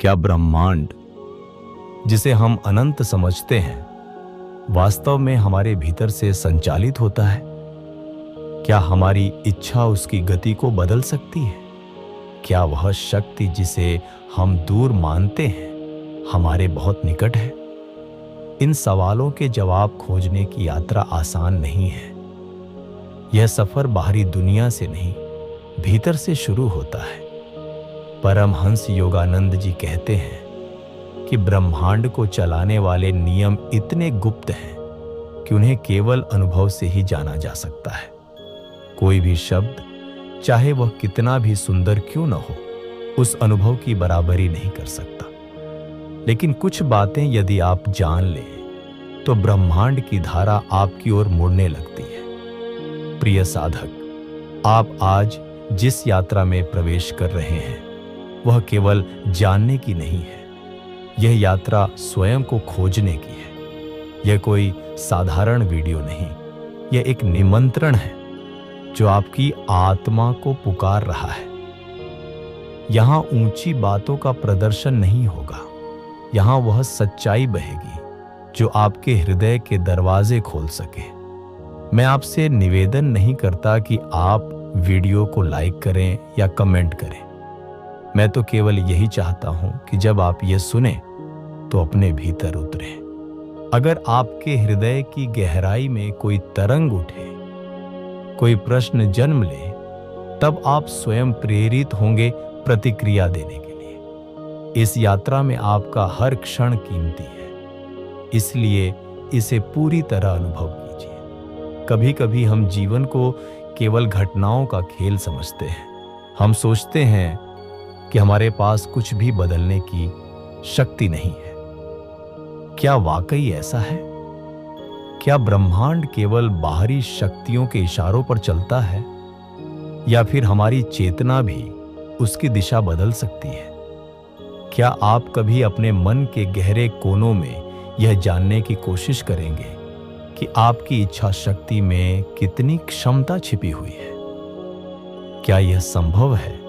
क्या ब्रह्मांड, जिसे हम अनंत समझते हैं, वास्तव में हमारे भीतर से संचालित होता है? क्या हमारी इच्छा उसकी गति को बदल सकती है? क्या वह शक्ति जिसे हम दूर मानते हैं हमारे बहुत निकट है? इन सवालों के जवाब खोजने की यात्रा आसान नहीं है। यह सफर बाहरी दुनिया से नहीं, भीतर से शुरू होता है। परमहंस योगानंद जी कहते हैं कि ब्रह्मांड को चलाने वाले नियम इतने गुप्त हैं कि उन्हें केवल अनुभव से ही जाना जा सकता है। कोई भी शब्द, चाहे वह कितना भी सुंदर क्यों न हो, उस अनुभव की बराबरी नहीं कर सकता। लेकिन कुछ बातें यदि आप जान लें तो ब्रह्मांड की धारा आपकी ओर मुड़ने लगती है। प्रिय साधक, आप आज जिस यात्रा में प्रवेश कर रहे हैं वह केवल जानने की नहीं है। यह यात्रा स्वयं को खोजने की है। यह कोई साधारण वीडियो नहीं, यह एक निमंत्रण है जो आपकी आत्मा को पुकार रहा है। यहां ऊंची बातों का प्रदर्शन नहीं होगा, यहां वह सच्चाई बहेगी जो आपके हृदय के दरवाजे खोल सके। मैं आपसे निवेदन नहीं करता कि आप वीडियो को लाइक करें या कमेंट करें। मैं तो केवल यही चाहता हूं कि जब आप ये सुने तो अपने भीतर उतरें। अगर आपके हृदय की गहराई में कोई तरंग उठे, कोई प्रश्न जन्म ले, तब आप स्वयं प्रेरित होंगे प्रतिक्रिया देने के लिए। इस यात्रा में आपका हर क्षण कीमती है, इसलिए इसे पूरी तरह अनुभव कीजिए। कभी कभी हम जीवन को केवल घटनाओं का खेल समझते हैं। हम सोचते हैं कि हमारे पास कुछ भी बदलने की शक्ति नहीं है। क्या वाकई ऐसा है? क्या ब्रह्मांड केवल बाहरी शक्तियों के इशारों पर चलता है, या फिर हमारी चेतना भी उसकी दिशा बदल सकती है? क्या आप कभी अपने मन के गहरे कोनों में यह जानने की कोशिश करेंगे कि आपकी इच्छा शक्ति में कितनी क्षमता छिपी हुई है? क्या यह संभव है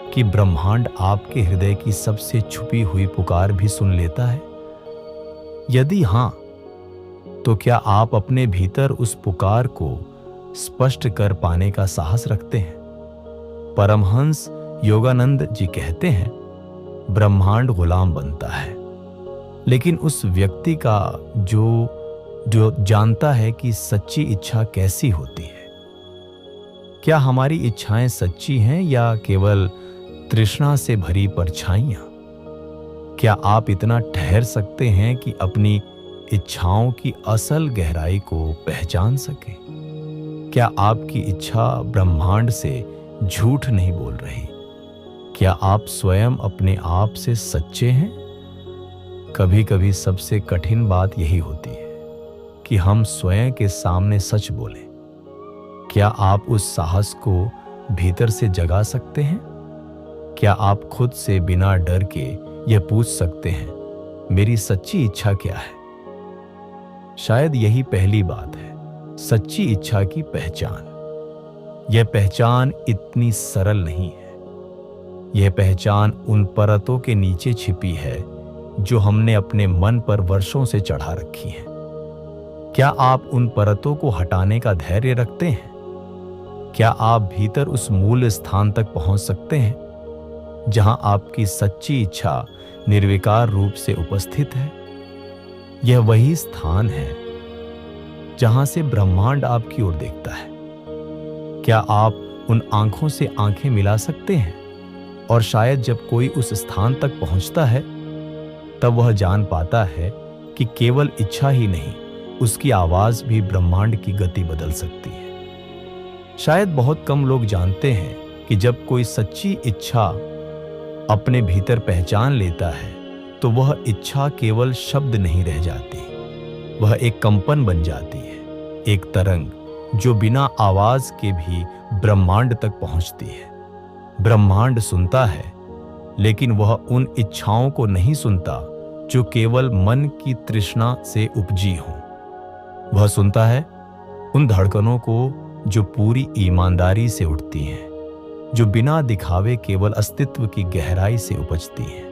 कि ब्रह्मांड आपके हृदय की सबसे छुपी हुई पुकार भी सुन लेता है? यदि हां, तो क्या आप अपने भीतर उस पुकार को स्पष्ट कर पाने का साहस रखते हैं? परमहंस योगानंद जी कहते हैं, ब्रह्मांड गुलाम बनता है, लेकिन उस व्यक्ति का जो जानता है कि सच्ची इच्छा कैसी होती है। क्या हमारी इच्छाएं सच्ची हैं या केवल तृष्णा से भरी परछाइयां? क्या आप इतना ठहर सकते हैं कि अपनी इच्छाओं की असल गहराई को पहचान सके? क्या आपकी इच्छा ब्रह्मांड से झूठ नहीं बोल रही? क्या आप स्वयं अपने आप से सच्चे हैं? कभी कभी सबसे कठिन बात यही होती है कि हम स्वयं के सामने सच बोलें। क्या आप उस साहस को भीतर से जगा सकते हैं? क्या आप खुद से बिना डर के यह पूछ सकते हैं, मेरी सच्ची इच्छा क्या है? शायद यही पहली बात है, सच्ची इच्छा की पहचान। यह पहचान इतनी सरल नहीं है। यह पहचान उन परतों के नीचे छिपी है जो हमने अपने मन पर वर्षों से चढ़ा रखी है। क्या आप उन परतों को हटाने का धैर्य रखते हैं? क्या आप भीतर उस मूल स्थान तक पहुंच सकते हैं जहां आपकी सच्ची इच्छा निर्विकार रूप से उपस्थित है? यह वही स्थान है जहां से ब्रह्मांड आपकी ओर देखता है। क्या आप उन आंखों से आंखें मिला सकते हैं? और शायद जब कोई उस स्थान तक पहुंचता है तब वह जान पाता है कि केवल इच्छा ही नहीं, उसकी आवाज भी ब्रह्मांड की गति बदल सकती है। शायद बहुत कम लोग जानते हैं कि जब कोई सच्ची इच्छा अपने भीतर पहचान लेता है तो वह इच्छा केवल शब्द नहीं रह जाती, वह एक कंपन बन जाती है, एक तरंग जो बिना आवाज के भी ब्रह्मांड तक पहुंचती है। ब्रह्मांड सुनता है, लेकिन वह उन इच्छाओं को नहीं सुनता जो केवल मन की तृष्णा से उपजी हों। वह सुनता है उन धड़कनों को जो पूरी ईमानदारी से उठती हैं, जो बिना दिखावे केवल अस्तित्व की गहराई से उपजती हैं।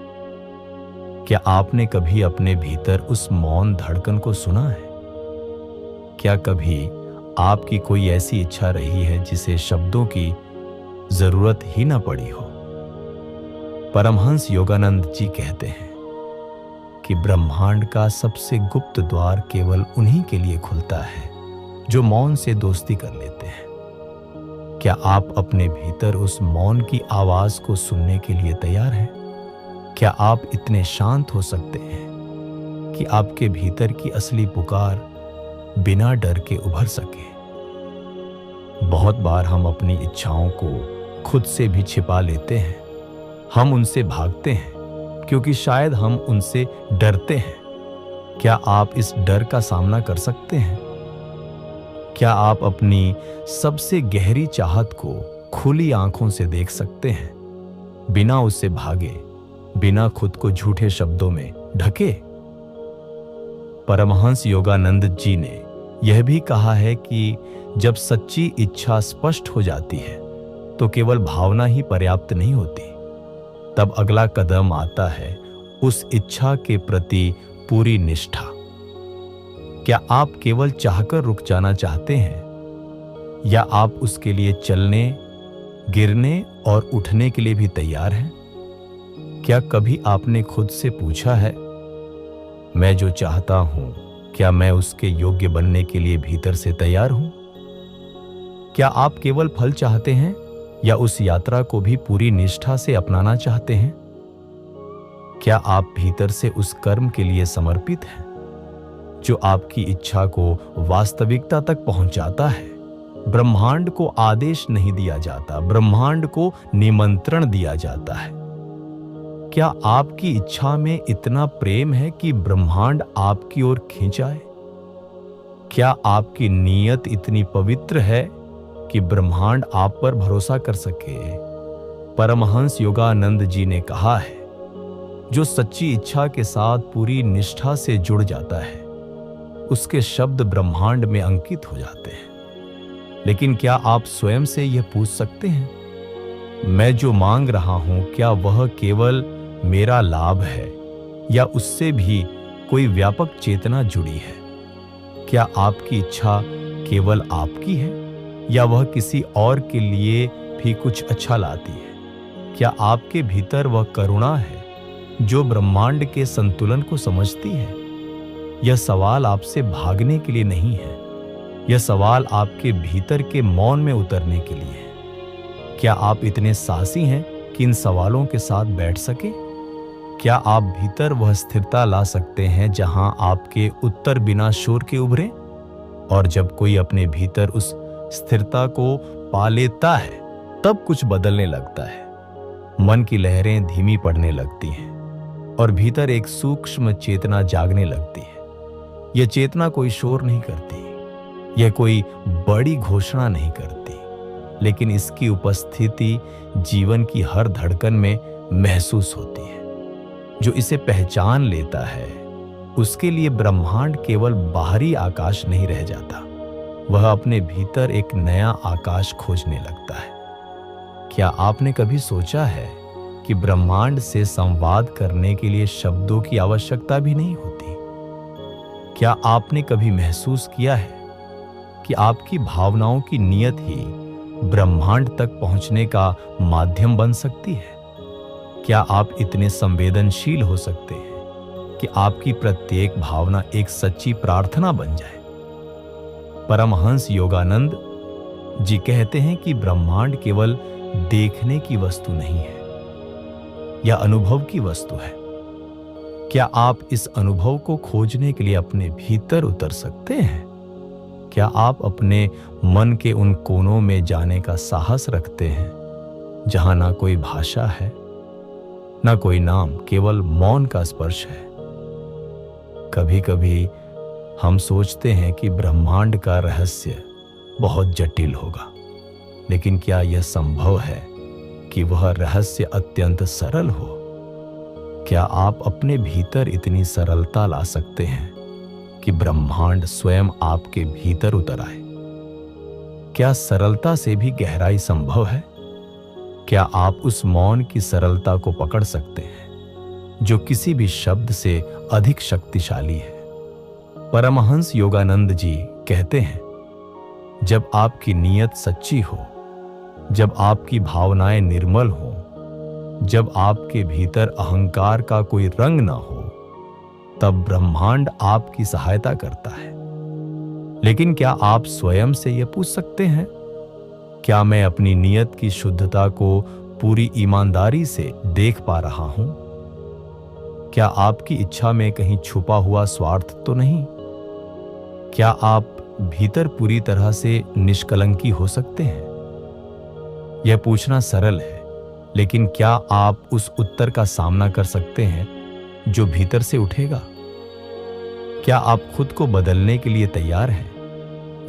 क्या आपने कभी अपने भीतर उस मौन धड़कन को सुना है? क्या कभी आपकी कोई ऐसी इच्छा रही है जिसे शब्दों की जरूरत ही ना पड़ी हो? परमहंस योगानंद जी कहते हैं कि ब्रह्मांड का सबसे गुप्त द्वार केवल उन्हीं के लिए खुलता है जो मौन से दोस्ती कर लेते हैं। क्या आप अपने भीतर उस मौन की आवाज को सुनने के लिए तैयार हैं? क्या आप इतने शांत हो सकते हैं कि आपके भीतर की असली पुकार बिना डर के उभर सके? बहुत बार हम अपनी इच्छाओं को खुद से भी छिपा लेते हैं। हम उनसे भागते हैं क्योंकि शायद हम उनसे डरते हैं। क्या आप इस डर का सामना कर सकते हैं? क्या आप अपनी सबसे गहरी चाहत को खुली आंखों से देख सकते हैं, बिना उससे भागे, बिना खुद को झूठे शब्दों में ढके? परमहंस योगानंद जी ने यह भी कहा है कि जब सच्ची इच्छा स्पष्ट हो जाती है तो केवल भावना ही पर्याप्त नहीं होती। तब अगला कदम आता है उस इच्छा के प्रति पूरी निष्ठा। क्या आप केवल चाहकर रुक जाना चाहते हैं या आप उसके लिए चलने, गिरने और उठने के लिए भी तैयार हैं? क्या कभी आपने खुद से पूछा है, मैं जो चाहता हूं, क्या मैं उसके योग्य बनने के लिए भीतर से तैयार हूं? क्या आप केवल फल चाहते हैं या उस यात्रा को भी पूरी निष्ठा से अपनाना चाहते हैं? क्या आप भीतर से उस कर्म के लिए समर्पित हैं जो आपकी इच्छा को वास्तविकता तक पहुंचाता है? ब्रह्मांड को आदेश नहीं दिया जाता, ब्रह्मांड को निमंत्रण दिया जाता है। क्या आपकी इच्छा में इतना प्रेम है कि ब्रह्मांड आपकी ओर खींच आए? क्या आपकी नीयत इतनी पवित्र है कि ब्रह्मांड आप पर भरोसा कर सके? परमहंस योगानंद जी ने कहा है, जो सच्ची इच्छा के साथ पूरी निष्ठा से जुड़ जाता है उसके शब्द ब्रह्मांड में अंकित हो जाते हैं। लेकिन क्या आप स्वयं से यह पूछ सकते हैं, मैं जो मांग रहा हूं, क्या वह केवल मेरा लाभ है या उससे भी कोई व्यापक चेतना जुड़ी है? क्या आपकी इच्छा केवल आपकी है या वह किसी और के लिए भी कुछ अच्छा लाती है? क्या आपके भीतर वह करुणा है जो ब्रह्मांड के संतुलन को समझती है? यह सवाल आपसे भागने के लिए नहीं है, यह सवाल आपके भीतर के मौन में उतरने के लिए है। क्या आप इतने साहसी हैं कि इन सवालों के साथ बैठ सके? क्या आप भीतर वह स्थिरता ला सकते हैं जहां आपके उत्तर बिना शोर के उभरे? और जब कोई अपने भीतर उस स्थिरता को पा लेता है तब कुछ बदलने लगता है। मन की लहरें धीमी पड़ने लगती हैं और भीतर एक सूक्ष्म चेतना जागने लगती है। यह चेतना कोई शोर नहीं करती, यह कोई बड़ी घोषणा नहीं करती, लेकिन इसकी उपस्थिति जीवन की हर धड़कन में महसूस होती है। जो इसे पहचान लेता है उसके लिए ब्रह्मांड केवल बाहरी आकाश नहीं रह जाता, वह अपने भीतर एक नया आकाश खोजने लगता है। क्या आपने कभी सोचा है कि ब्रह्मांड से संवाद करने के लिए शब्दों की आवश्यकता भी नहीं होती? क्या आपने कभी महसूस किया है कि आपकी भावनाओं की नियत ही ब्रह्मांड तक पहुंचने का माध्यम बन सकती है? क्या आप इतने संवेदनशील हो सकते हैं कि आपकी प्रत्येक भावना एक सच्ची प्रार्थना बन जाए? परमहंस योगानंद जी कहते हैं कि ब्रह्मांड केवल देखने की वस्तु नहीं है, यह अनुभव की वस्तु है। क्या आप इस अनुभव को खोजने के लिए अपने भीतर उतर सकते हैं? क्या आप अपने मन के उन कोनों में जाने का साहस रखते हैं जहां ना कोई भाषा है, ना कोई नाम, केवल मौन का स्पर्श है? कभी कभी हम सोचते हैं कि ब्रह्मांड का रहस्य बहुत जटिल होगा, लेकिन क्या यह संभव है कि वह रहस्य अत्यंत सरल हो? क्या आप अपने भीतर इतनी सरलता ला सकते हैं कि ब्रह्मांड स्वयं आपके भीतर उतर आए? क्या सरलता से भी गहराई संभव है? क्या आप उस मौन की सरलता को पकड़ सकते हैं जो किसी भी शब्द से अधिक शक्तिशाली है। परमहंस योगानंद जी कहते हैं, जब आपकी नीयत सच्ची हो, जब आपकी भावनाएं निर्मल हो, जब आपके भीतर अहंकार का कोई रंग ना हो, तब ब्रह्मांड आपकी सहायता करता है। लेकिन क्या आप स्वयं से यह पूछ सकते हैं, क्या मैं अपनी नीयत की शुद्धता को पूरी ईमानदारी से देख पा रहा हूं? क्या आपकी इच्छा में कहीं छुपा हुआ स्वार्थ तो नहीं? क्या आप भीतर पूरी तरह से निष्कलंकी हो सकते हैं? यह पूछना सरल है, लेकिन क्या आप उस उत्तर का सामना कर सकते हैं जो भीतर से उठेगा? क्या आप खुद को बदलने के लिए तैयार हैं?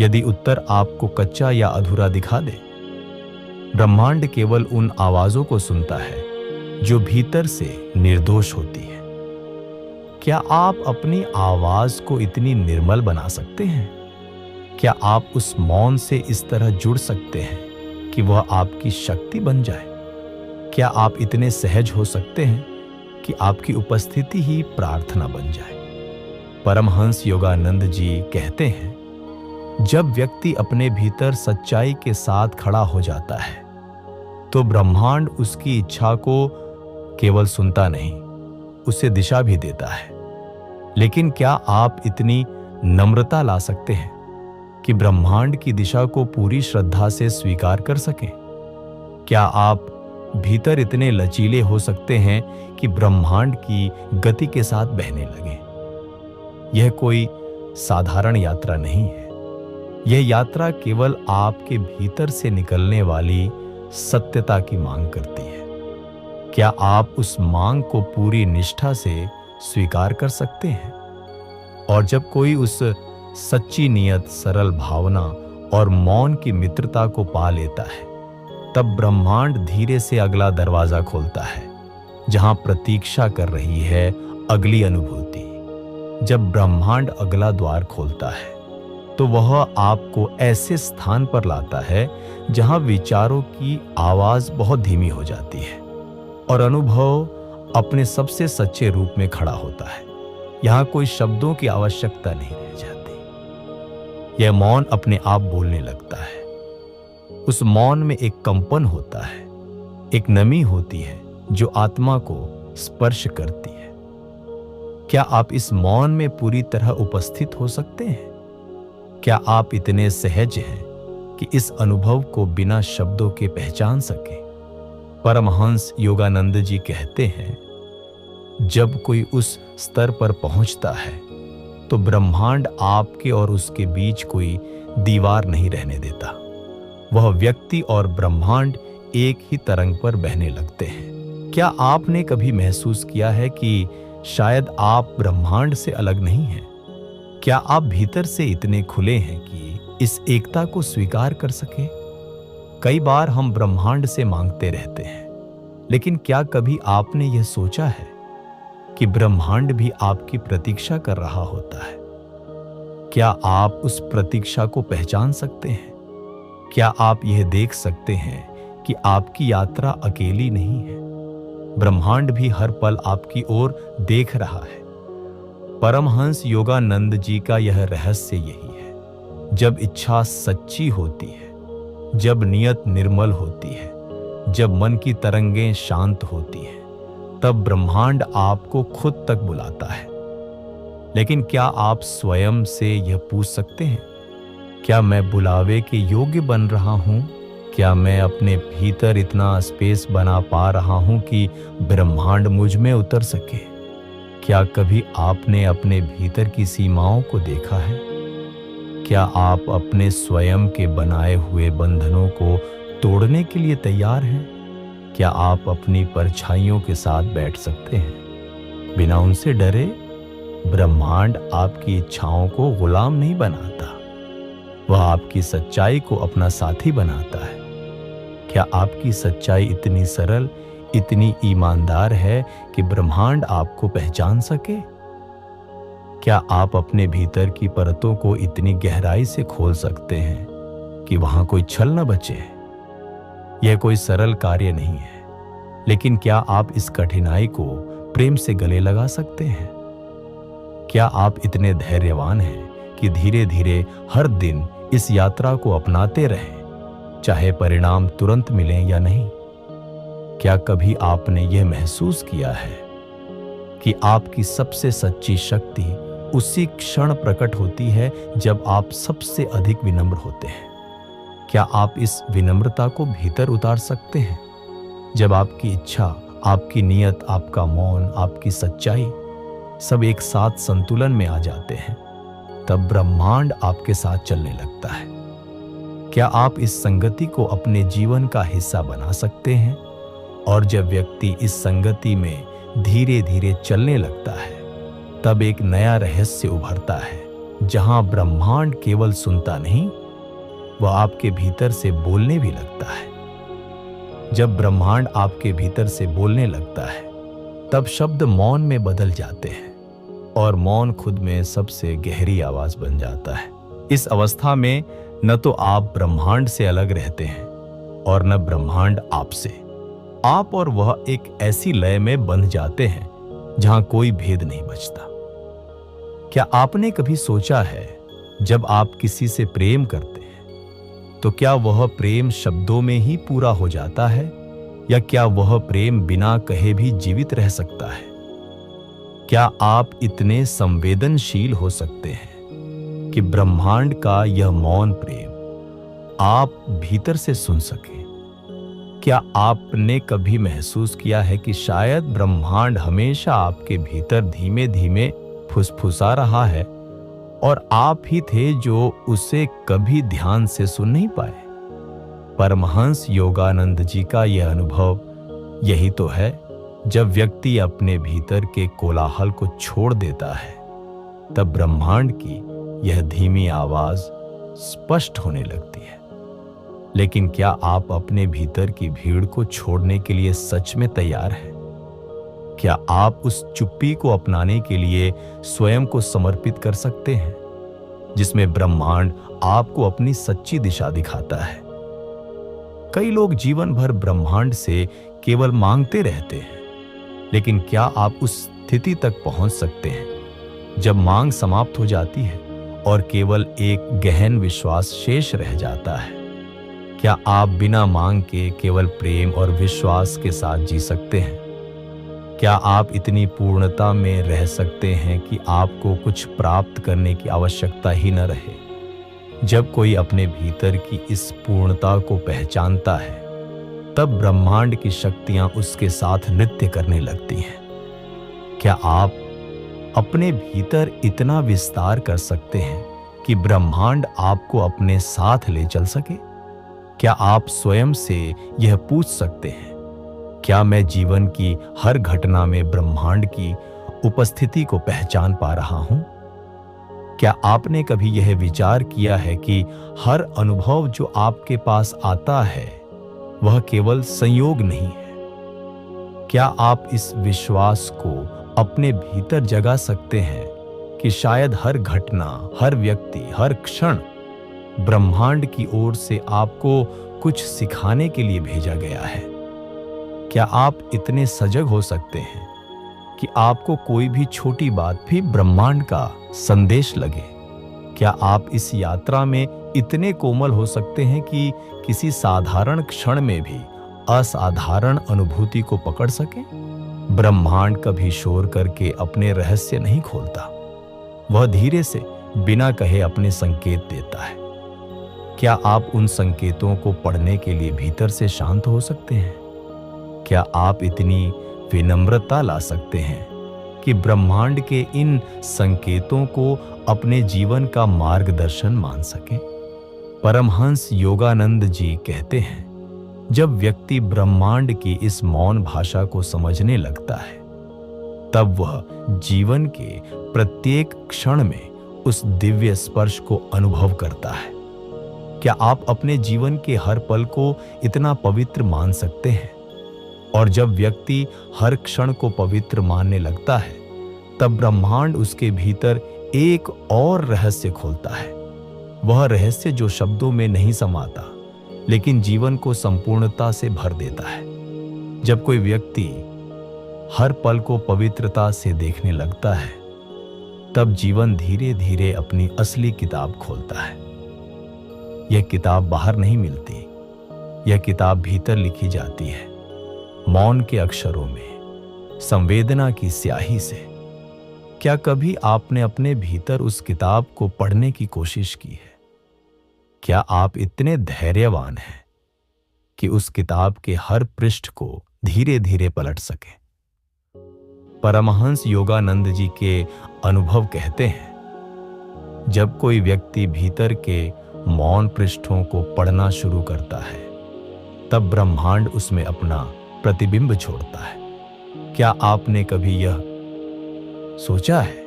यदि उत्तर आपको कच्चा या अधूरा दिखा दे, ब्रह्मांड केवल उन आवाजों को सुनता है जो भीतर से निर्दोष होती है। क्या आप अपनी आवाज को इतनी निर्मल बना सकते हैं? क्या आप उस मौन से इस तरह जुड़ सकते हैं कि वह आपकी शक्ति बन जाए? क्या आप इतने सहज हो सकते हैं कि आपकी उपस्थिति ही प्रार्थना बन जाए? परमहंस योगानंद जी कहते हैं, जब व्यक्ति अपने भीतर सच्चाई के साथ खड़ा हो जाता है, तो ब्रह्मांड उसकी इच्छा को केवल सुनता नहीं, उसे दिशा भी देता है। लेकिन क्या आप इतनी नम्रता ला सकते हैं कि ब्रह्मांड की दिशा को पूरी श्रद्धा से स्वीकार कर सकें? क्या आप भीतर इतने लचीले हो सकते हैं कि ब्रह्मांड की गति के साथ बहने लगें? यह कोई साधारण यात्रा नहीं है। यह यात्रा केवल आपके भीतर से निकलने वाली सत्यता की मांग करती है। क्या आप उस मांग को पूरी निष्ठा से स्वीकार कर सकते हैं? और जब कोई उस सच्ची नीयत, सरल भावना और मौन की मित्रता को पा लेता है, तब ब्रह्मांड धीरे से अगला दरवाजा खोलता है, जहां प्रतीक्षा कर रही है अगली अनुभूति। जब ब्रह्मांड अगला द्वार खोलता है, तो वह आपको ऐसे स्थान पर लाता है जहां विचारों की आवाज बहुत धीमी हो जाती है और अनुभव अपने सबसे सच्चे रूप में खड़ा होता है। यहां कोई शब्दों की आवश्यकता नहीं रह जाती। यह मौन अपने आप बोलने लगता है। उस मौन में एक कंपन होता है, एक नमी होती है जो आत्मा को स्पर्श करती है। क्या आप इस मौन में पूरी तरह उपस्थित हो सकते हैं? क्या आप इतने सहज हैं कि इस अनुभव को बिना शब्दों के पहचान सके? परमहंस योगानंद जी कहते हैं, जब कोई उस स्तर पर पहुंचता है, तो ब्रह्मांड आपके और उसके बीच कोई दीवार नहीं रहने देता। वह व्यक्ति और ब्रह्मांड एक ही तरंग पर बहने लगते हैं। क्या आपने कभी महसूस किया है कि शायद आप ब्रह्मांड से अलग नहीं हैं? क्या आप भीतर से इतने खुले हैं कि इस एकता को स्वीकार कर सके? कई बार हम ब्रह्मांड से मांगते रहते हैं, लेकिन क्या कभी आपने यह सोचा है कि ब्रह्मांड भी आपकी प्रतीक्षा कर रहा होता है? क्या आप उस प्रतीक्षा को पहचान सकते हैं? क्या आप यह देख सकते हैं कि आपकी यात्रा अकेली नहीं है? ब्रह्मांड भी हर पल आपकी ओर देख रहा है। परमहंस योगानंद जी का यह रहस्य यही है। जब इच्छा सच्ची होती है, जब नियत निर्मल होती है, जब मन की तरंगें शांत होती हैं, तब ब्रह्मांड आपको खुद तक बुलाता है। लेकिन क्या आप स्वयं से यह पूछ सकते हैं, क्या मैं बुलावे के योग्य बन रहा हूं? क्या मैं अपने भीतर इतना स्पेस बना पा रहा हूं कि ब्रह्मांड मुझ में उतर सके? क्या कभी आपने अपने भीतर की सीमाओं को देखा है? क्या आप अपने स्वयं के बनाए हुए बंधनों को तोड़ने के लिए तैयार हैं? क्या आप अपनी परछाइयों के साथ बैठ सकते हैं बिना उनसे डरे? ब्रह्मांड आपकी इच्छाओं को गुलाम नहीं बनाता, वह आपकी सच्चाई को अपना साथी बनाता है। क्या आपकी सच्चाई इतनी सरल, इतनी ईमानदार है कि ब्रह्मांड आपको पहचान सके? क्या आप अपने भीतर की परतों को इतनी गहराई से खोल सकते हैं कि वहां कोई छल न बचे? यह कोई सरल कार्य नहीं है, लेकिन क्या आप इस कठिनाई को प्रेम से गले लगा सकते हैं? क्या आप इतने धैर्यवान हैं कि धीरे धीरे हर दिन इस यात्रा को अपनाते रहें, चाहे परिणाम तुरंत मिले या नहीं? क्या कभी आपने यह महसूस किया है कि आपकी सबसे सच्ची शक्ति उसी क्षण प्रकट होती है जब आप सबसे अधिक विनम्र होते हैं? क्या आप इस विनम्रता को भीतर उतार सकते हैं? जब आपकी इच्छा, आपकी नियत, आपका मौन, आपकी सच्चाई सब एक साथ संतुलन में आ जाते हैं, तब ब्रह्मांड आपके साथ चलने लगता है। क्या आप इस संगति को अपने जीवन का हिस्सा बना सकते हैं? और जब व्यक्ति इस संगति में धीरे धीरे चलने लगता है, तब एक नया रहस्य उभरता है, जहां ब्रह्मांड केवल सुनता नहीं, वह आपके भीतर से बोलने भी लगता है। जब ब्रह्मांड आपके भीतर से बोलने लगता है, तब शब्द मौन में बदल जाते हैं और मौन खुद में सबसे गहरी आवाज बन जाता है। इस अवस्था में न तो आप ब्रह्मांड से अलग रहते हैं और न ब्रह्मांड आपसे। आप और वह एक ऐसी लय में बंध जाते हैं जहां कोई भेद नहीं बचता। क्या आपने कभी सोचा है, जब आप किसी से प्रेम करते हैं तो क्या वह प्रेम शब्दों में ही पूरा हो जाता है, या क्या वह प्रेम बिना कहे भी जीवित रह सकता है? क्या आप इतने संवेदनशील हो सकते हैं कि ब्रह्मांड का यह मौन प्रेम आप भीतर से सुन सके? क्या आपने कभी महसूस किया है कि शायद ब्रह्मांड हमेशा आपके भीतर धीमे धीमे फुसफुसा रहा है और आप ही थे जो उसे कभी ध्यान से सुन नहीं पाए? परमहंस योगानंद जी का यह अनुभव यही तो है। जब व्यक्ति अपने भीतर के कोलाहल को छोड़ देता है, तब ब्रह्मांड की यह धीमी आवाज स्पष्ट होने लगती है। लेकिन क्या आप अपने भीतर की भीड़ को छोड़ने के लिए सच में तैयार हैं? क्या आप उस चुप्पी को अपनाने के लिए स्वयं को समर्पित कर सकते हैं, जिसमें ब्रह्मांड आपको अपनी सच्ची दिशा दिखाता है? कई लोग जीवन भर ब्रह्मांड से केवल मांगते रहते हैं, लेकिन क्या आप उस स्थिति तक पहुंच सकते हैं जब मांग समाप्त हो जाती है और केवल एक गहन विश्वास शेष रह जाता है? क्या आप बिना मांग के केवल प्रेम और विश्वास के साथ जी सकते हैं? क्या आप इतनी पूर्णता में रह सकते हैं कि आपको कुछ प्राप्त करने की आवश्यकता ही न रहे? जब कोई अपने भीतर की इस पूर्णता को पहचानता है, तब ब्रह्मांड की शक्तियां उसके साथ नृत्य करने लगती हैं। क्या आप अपने भीतर इतना विस्तार कर सकते हैं कि ब्रह्मांड आपको अपने साथ ले चल सके? क्या आप स्वयं से यह पूछ सकते हैं, क्या मैं जीवन की हर घटना में ब्रह्मांड की उपस्थिति को पहचान पा रहा हूं? क्या आपने कभी यह विचार किया है कि हर अनुभव जो आपके पास आता है वह केवल संयोग नहीं है? क्या आप इस विश्वास को अपने भीतर जगा सकते हैं कि शायद हर घटना, हर व्यक्ति, हर क्षण ब्रह्मांड की ओर से आपको कुछ सिखाने के लिए भेजा गया है? क्या आप इतने सजग हो सकते हैं कि आपको कोई भी छोटी बात भी ब्रह्मांड का संदेश लगे? क्या आप इस यात्रा में इतने कोमल हो सकते हैं कि किसी साधारण क्षण में भी असाधारण अनुभूति को पकड़ सके? ब्रह्मांड कभी शोर करके अपने रहस्य नहीं खोलता, वह धीरे से बिना कहे अपने संकेत देता है। क्या आप उन संकेतों को पढ़ने के लिए भीतर से शांत हो सकते हैं? क्या आप इतनी विनम्रता ला सकते हैं कि ब्रह्मांड के इन संकेतों को अपने जीवन का मार्गदर्शन मान सकें? परमहंस योगानंद जी कहते हैं, जब व्यक्ति ब्रह्मांड की इस मौन भाषा को समझने लगता है, तब वह जीवन के प्रत्येक क्षण में उस दिव्य स्पर्श को अनुभव करता है। क्या आप अपने जीवन के हर पल को इतना पवित्र मान सकते हैं? और जब व्यक्ति हर क्षण को पवित्र मानने लगता है, तब ब्रह्मांड उसके भीतर एक और रहस्य खोलता है। वह रहस्य जो शब्दों में नहीं समाता, लेकिन जीवन को संपूर्णता से भर देता है। जब कोई व्यक्ति हर पल को पवित्रता से देखने लगता है, तब जीवन धीरे धीरे अपनी असली किताब खोलता है। यह किताब बाहर नहीं मिलती, यह किताब भीतर लिखी जाती है, मौन के अक्षरों में, संवेदना की स्याही से। क्या कभी आपने अपने भीतर उस किताब को पढ़ने की कोशिश की है? क्या आप इतने धैर्यवान हैं कि उस किताब के हर पृष्ठ को धीरे धीरे पलट सकें? परमहंस योगानंद जी के अनुभव कहते हैं, जब कोई व्यक्ति भीतर के मौन पृष्ठों को पढ़ना शुरू करता है, तब ब्रह्मांड उसमें अपना प्रतिबिंब छोड़ता है। क्या आपने कभी यह सोचा है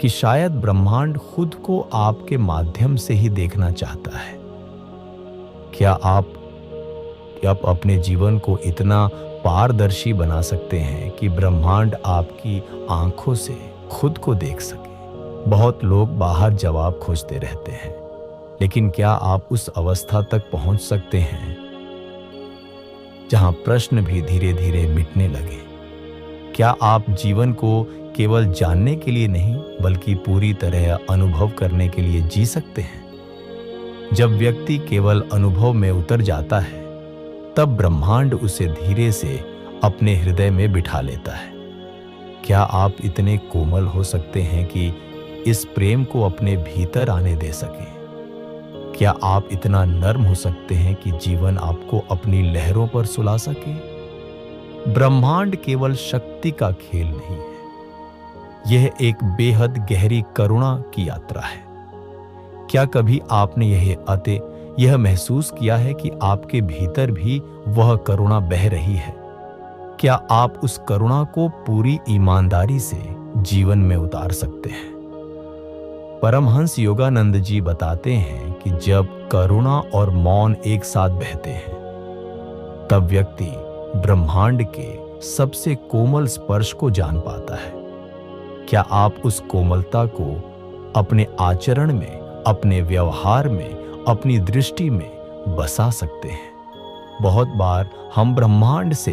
कि शायद ब्रह्मांड खुद को आपके माध्यम से ही देखना चाहता है? क्या आप अपने जीवन को इतना पारदर्शी बना सकते हैं कि ब्रह्मांड आपकी आंखों से खुद को देख सके? बहुत लोग बाहर जवाब खोजते रहते हैं, लेकिन क्या आप उस अवस्था तक पहुंच सकते हैं जहां प्रश्न भी धीरे धीरे मिटने लगे? क्या आप जीवन को केवल जानने के लिए नहीं, बल्कि पूरी तरह अनुभव करने के लिए जी सकते हैं? जब व्यक्ति केवल अनुभव में उतर जाता है, तब ब्रह्मांड उसे धीरे से अपने हृदय में बिठा लेता है। क्या आप इतने कोमल हो सकते हैं कि इस प्रेम को अपने भीतर आने दे सकें? क्या आप इतना नर्म हो सकते हैं कि जीवन आपको अपनी लहरों पर सुला सके? ब्रह्मांड केवल शक्ति का खेल नहीं है, यह एक बेहद गहरी करुणा की यात्रा है। क्या कभी आपने यह महसूस किया है कि आपके भीतर भी वह करुणा बह रही है? क्या आप उस करुणा को पूरी ईमानदारी से जीवन में उतार सकते हैं? परमहंस योगानंद जी बताते हैं कि जब करुणा और मौन एक साथ बहते हैं, तब व्यक्ति ब्रह्मांड के सबसे कोमल स्पर्श को जान पाता है। क्या आप उस कोमलता को अपने आचरण में, अपने व्यवहार में, अपनी दृष्टि में बसा सकते हैं? बहुत बार हम ब्रह्मांड से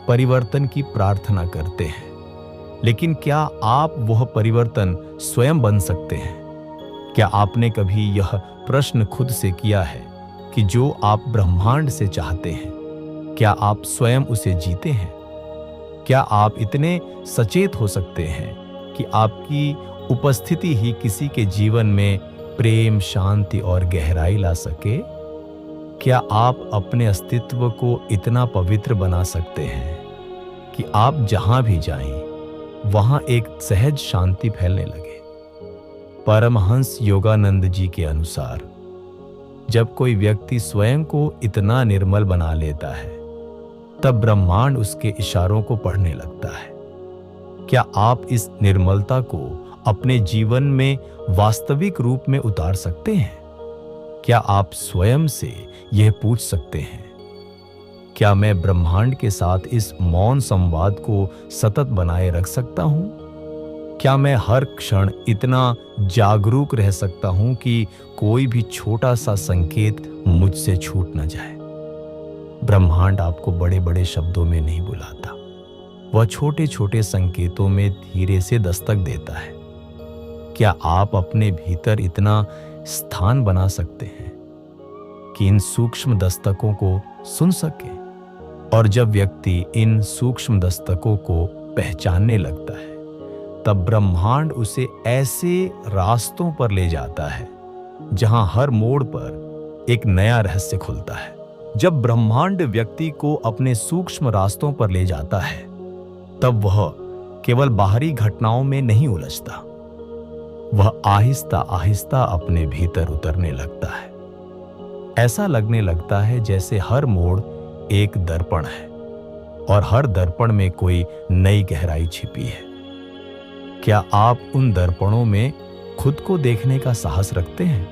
परिवर्तन की प्रार्थना करते हैं, लेकिन क्या आप वह परिवर्तन स्वयं बन सकते हैं? क्या आपने कभी यह प्रश्न खुद से किया है कि जो आप ब्रह्मांड से चाहते हैं, क्या आप स्वयं उसे जीते हैं? क्या आप इतने सचेत हो सकते हैं कि आपकी उपस्थिति ही किसी के जीवन में प्रेम, शांति और गहराई ला सके? क्या आप अपने अस्तित्व को इतना पवित्र बना सकते हैं कि आप जहां भी जाएं, वहां एक सहज शांति फैलने लगे? परमहंस योगानंद जी के अनुसार, जब कोई व्यक्ति स्वयं को इतना निर्मल बना लेता है, तब ब्रह्मांड उसके इशारों को पढ़ने लगता है। क्या आप इस निर्मलता को अपने जीवन में वास्तविक रूप में उतार सकते हैं? क्या आप स्वयं से यह पूछ सकते हैं, क्या मैं ब्रह्मांड के साथ इस मौन संवाद को सतत बनाए रख सकता हूं? क्या मैं हर क्षण इतना जागरूक रह सकता हूं कि कोई भी छोटा सा संकेत मुझसे छूट न जाए? ब्रह्मांड आपको बड़े बड़े शब्दों में नहीं बुलाता, वह छोटे छोटे संकेतों में धीरे से दस्तक देता है। क्या आप अपने भीतर इतना स्थान बना सकते हैं कि इन सूक्ष्म दस्तकों को सुन सके? और जब व्यक्ति इन सूक्ष्म दस्तकों को पहचानने लगता है, तब ब्रह्मांड उसे ऐसे रास्तों पर ले जाता है जहां हर मोड़ पर एक नया रहस्य खुलता है। जब ब्रह्मांड व्यक्ति को अपने सूक्ष्म रास्तों पर ले जाता है, तब वह केवल बाहरी घटनाओं में नहीं उलझता, वह आहिस्ता आहिस्ता अपने भीतर उतरने लगता है। ऐसा लगने लगता है जैसे हर मोड़ एक दर्पण है और हर दर्पण में कोई नई गहराई छिपी है। क्या आप उन दर्पणों में खुद को देखने का साहस रखते हैं?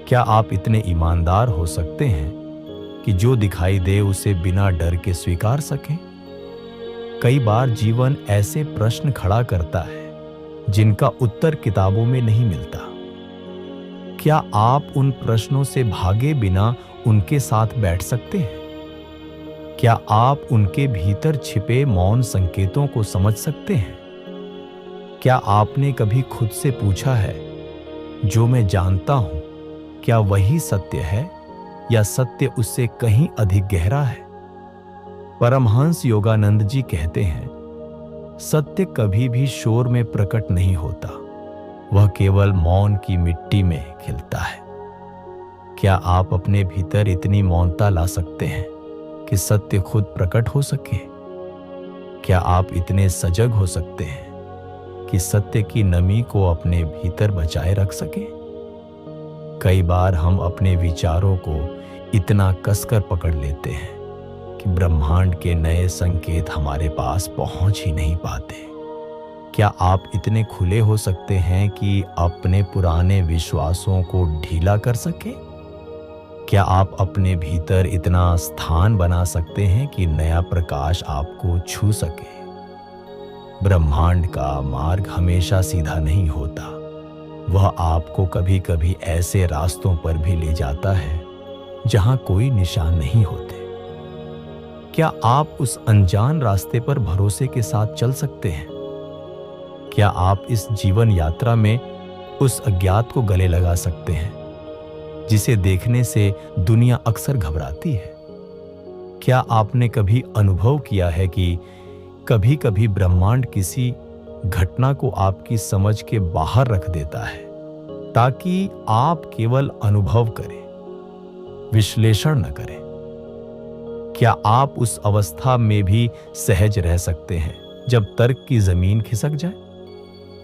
क्या आप इतने ईमानदार हो सकते हैं कि जो दिखाई दे उसे बिना डर के स्वीकार सकें? कई बार जीवन ऐसे प्रश्न खड़ा करता है जिनका उत्तर किताबों में नहीं मिलता। क्या आप उन प्रश्नों से भागे बिना उनके साथ बैठ सकते हैं? क्या आप उनके भीतर छिपे मौन संकेतों को समझ सकते हैं? क्या आपने कभी खुद से पूछा है, जो मैं जानता हूं, क्या वही सत्य है या सत्य उससे कहीं अधिक गहरा है? परमहंस योगानंद जी कहते हैं, सत्य कभी भी शोर में प्रकट नहीं होता, वह केवल मौन की मिट्टी में खिलता है। क्या आप अपने भीतर इतनी मौनता ला सकते हैं कि सत्य खुद प्रकट हो सके? क्या आप इतने सजग हो सकते हैं कि सत्य की नमी को अपने भीतर बचाए रख सके? कई बार हम अपने विचारों को इतना कसकर पकड़ लेते हैं कि ब्रह्मांड के नए संकेत हमारे पास पहुंच ही नहीं पाते। क्या आप इतने खुले हो सकते हैं कि अपने पुराने विश्वासों को ढीला कर सके? क्या आप अपने भीतर इतना स्थान बना सकते हैं कि नया प्रकाश आपको छू सके? ब्रह्मांड का मार्ग हमेशा सीधा नहीं होता, वह आपको कभी कभी ऐसे रास्तों पर भी ले जाता है जहां कोई निशान नहीं होते। क्या आप उस अनजान रास्ते पर भरोसे के साथ चल सकते हैं? क्या आप इस जीवन यात्रा में उस अज्ञात को गले लगा सकते हैं जिसे देखने से दुनिया अक्सर घबराती है? क्या आपने कभी अनुभव किया है कि कभी कभी ब्रह्मांड किसी घटना को आपकी समझ के बाहर रख देता है ताकि आप केवल अनुभव करें, विश्लेषण न करें? क्या आप उस अवस्था में भी सहज रह सकते हैं जब तर्क की जमीन खिसक जाए?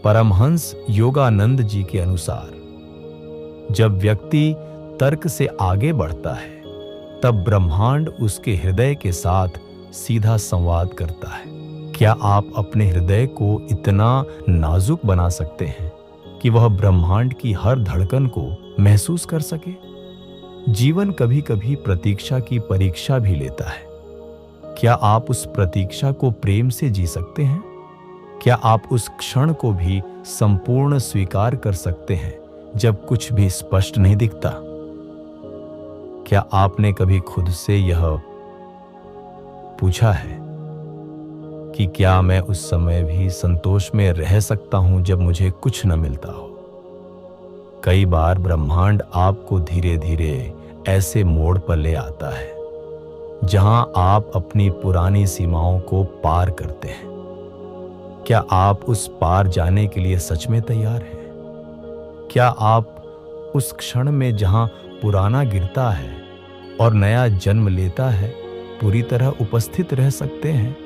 परमहंस योगानंद जी के अनुसार जब व्यक्ति तर्क से आगे बढ़ता है तब ब्रह्मांड उसके हृदय के साथ सीधा संवाद करता है। क्या आप अपने हृदय को इतना नाजुक बना सकते हैं कि वह ब्रह्मांड की हर धड़कन को महसूस कर सके? जीवन कभी कभी प्रतीक्षा की परीक्षा भी लेता है। क्या आप उस प्रतीक्षा को प्रेम से जी सकते हैं? क्या आप उस क्षण को भी संपूर्ण स्वीकार कर सकते हैं जब कुछ भी स्पष्ट नहीं दिखता? क्या आपने कभी खुद से यह पूछा है कि क्या मैं उस समय भी संतोष में रह सकता हूं जब मुझे कुछ न मिलता हो? कई बार ब्रह्मांड आपको धीरे धीरे ऐसे मोड़ पर ले आता है जहां आप अपनी पुरानी सीमाओं को पार करते हैं। क्या आप उस पार जाने के लिए सच में तैयार हैं? क्या आप उस क्षण में जहां पुराना गिरता है और नया जन्म लेता है पूरी तरह उपस्थित रह सकते हैं?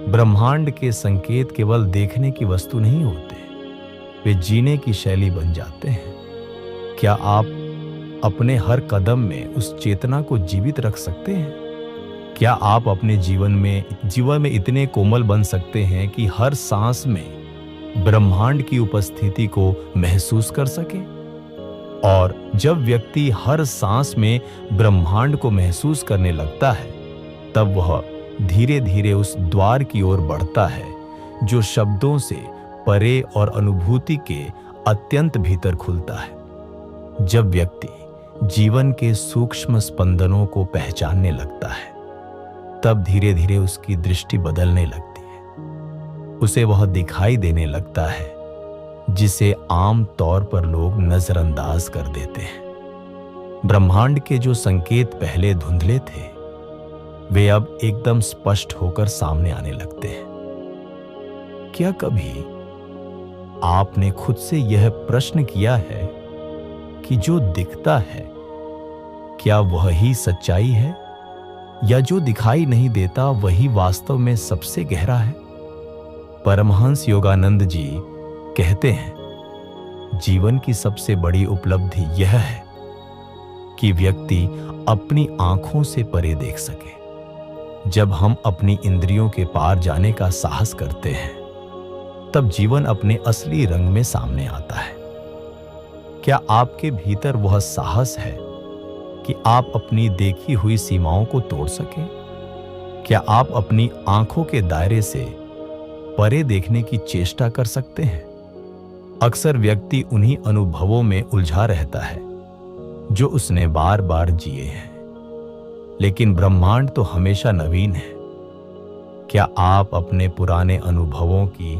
ब्रह्मांड के संकेत केवल देखने की वस्तु नहीं होते, वे जीने की शैली बन जाते हैं। क्या आप अपने हर कदम में उस चेतना को जीवित रख सकते हैं? क्या आप अपने जीवन में इतने कोमल बन सकते हैं कि हर सांस में ब्रह्मांड की उपस्थिति को महसूस कर सके? और जब व्यक्ति हर सांस में ब्रह्मांड को महसूस करने लगता है तब वह धीरे धीरे उस द्वार की ओर बढ़ता है जो शब्दों से परे और अनुभूति के अत्यंत भीतर खुलता है। जब व्यक्ति जीवन के सूक्ष्म स्पंदनों को पहचानने लगता है तब धीरे धीरे उसकी दृष्टि बदलने लगती है। उसे वह दिखाई देने लगता है जिसे आम तौर पर लोग नजरअंदाज कर देते हैं। ब्रह्मांड के जो संकेत पहले धुंधले थे वे अब एकदम स्पष्ट होकर सामने आने लगते हैं। क्या कभी आपने खुद से यह प्रश्न किया है कि जो दिखता है क्या वही सच्चाई है या जो दिखाई नहीं देता वही वास्तव में सबसे गहरा है? परमहंस योगानंद जी कहते हैं, जीवन की सबसे बड़ी उपलब्धि यह है कि व्यक्ति अपनी आंखों से परे देख सके। जब हम अपनी इंद्रियों के पार जाने का साहस करते हैं तब जीवन अपने असली रंग में सामने आता है। क्या आपके भीतर वह साहस है कि आप अपनी देखी हुई सीमाओं को तोड़ सकें? क्या आप अपनी आंखों के दायरे से परे देखने की चेष्टा कर सकते हैं? अक्सर व्यक्ति उन्हीं अनुभवों में उलझा रहता है जो उसने बार बार जिए हैं, लेकिन ब्रह्मांड तो हमेशा नवीन है। क्या आप अपने पुराने अनुभवों की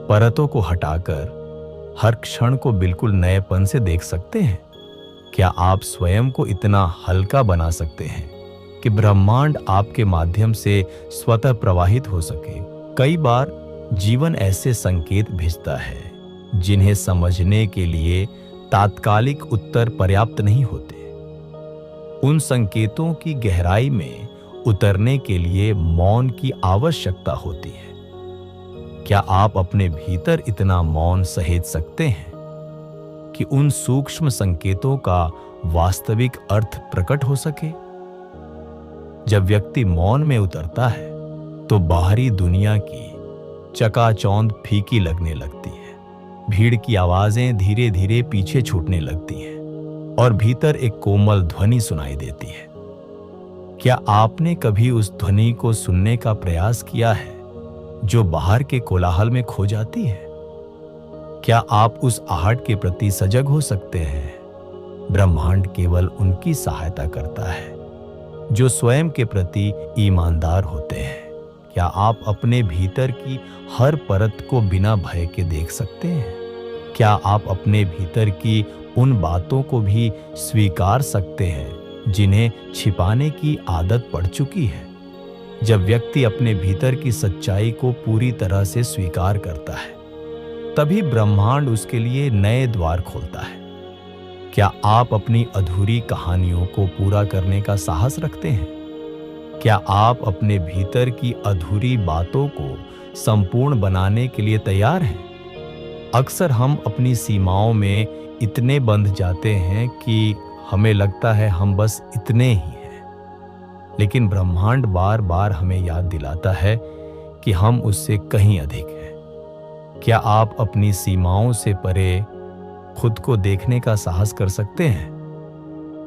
परतों को हटाकर हर क्षण को बिल्कुल नएपन से देख सकते हैं? क्या आप स्वयं को इतना हल्का बना सकते हैं कि ब्रह्मांड आपके माध्यम से स्वतः प्रवाहित हो सके? कई बार जीवन ऐसे संकेत भेजता है जिन्हें समझने के लिए तात्कालिक उत्तर पर्याप्त नहीं होते। उन संकेतों की गहराई में उतरने के लिए मौन की आवश्यकता होती है। क्या आप अपने भीतर इतना मौन सहेज सकते हैं कि उन सूक्ष्म संकेतों का वास्तविक अर्थ प्रकट हो सके? जब व्यक्ति मौन में उतरता है तो बाहरी दुनिया की चकाचौंध फीकी लगने लगती है। भीड़ की आवाजें धीरे धीरे पीछे छूटने लगती हैं और भीतर एक कोमल ध्वनि सुनाई देती है। क्या आपने कभी उस ध्वनि को सुनने का प्रयास किया है जो बाहर के कोलाहल में खो जाती है? क्या आप उस आहट के प्रति सजग हो सकते हैं? ब्रह्मांड केवल उनकी सहायता करता है जो स्वयं के प्रति ईमानदार होते हैं। क्या आप अपने भीतर की हर परत को बिना भय के देख सकते हैं? क्या आप अपने भीतर की उन बातों को भी स्वीकार सकते हैं जिन्हें छिपाने की आदत पड़ चुकी है? जब व्यक्ति अपने भीतर की सच्चाई को पूरी तरह से स्वीकार करता है, तभी ब्रह्मांड उसके लिए नए द्वार खोलता है। क्या आप अपनी अधूरी कहानियों को पूरा करने का साहस रखते हैं? क्या आप अपने भीतर की अधूरी बातों को संपूर्ण बनाने के लिए तैयार हैं? अक्सर हम अपनी सीमाओं में इतने बंध जाते हैं कि हमें लगता है हम बस इतने ही हैं। लेकिन ब्रह्मांड बार बार हमें याद दिलाता है कि हम उससे कहीं अधिक हैं। क्या आप अपनी सीमाओं से परे खुद को देखने का साहस कर सकते हैं?